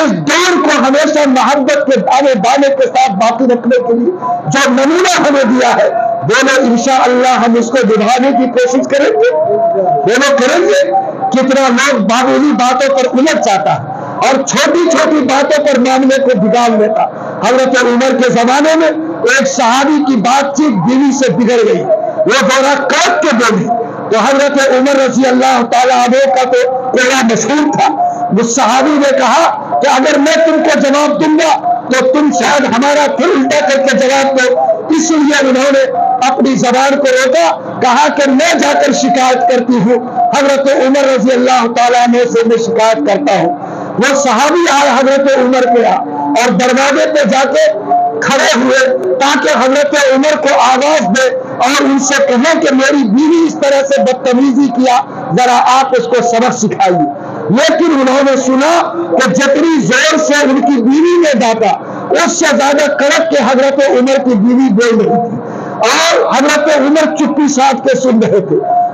اس دور کو ہمیشہ محبت کے دانے دانے کے ساتھ باقی رکھنے کے لیے جو نمونہ ہمیں دیا ہے. بولو انشاءاللہ ہم اس کو نبھانے کی کوشش کریں گے. بولو کریں گے. کتنا لوگ معمولی باتوں پر الجھ جاتا ہے اور چھوٹی چھوٹی باتوں پر معاملے کو بگاڑ لیتا. حضرت عمر کے زمانے میں ایک صحابی کی بات چیت بیوی سے بگڑ گئی. وہ دورہ کاٹ کے بولی تو حضرت عمر رضی اللہ تعالیٰ عنہ کا تو کوڑا مشہور تھا. اس صحابی نے کہا کہ اگر میں تم کو جواب دوں گا تو تم شاید ہمارا پھر الٹا کر کے جواب دو. اس لیے انہوں نے اپنی زبان کو روکا. کہا کہ میں جا کر شکایت کرتی ہوں. حضرت عمر رضی اللہ تعالیٰ عنہ سے میں شکایت کرتا ہوں. وہ صحابی آئے حضرت عمر کے اور دروازے پہ جا کے کھڑے ہوئے تاکہ حضرت عمر کو آواز دے اور ان سے کہیں کہ میری بیوی اس طرح سے بدتمیزی کیا ذرا آپ اس کو سبق سکھائیے. لیکن انہوں نے سنا کہ جتنی زور سے ان کی بیوی نے ڈانٹا اس سے زیادہ کڑک کے حضرت عمر کی بیوی بول رہی تھی اور حضرت عمر چپی ساتھ کے سن رہے تھے.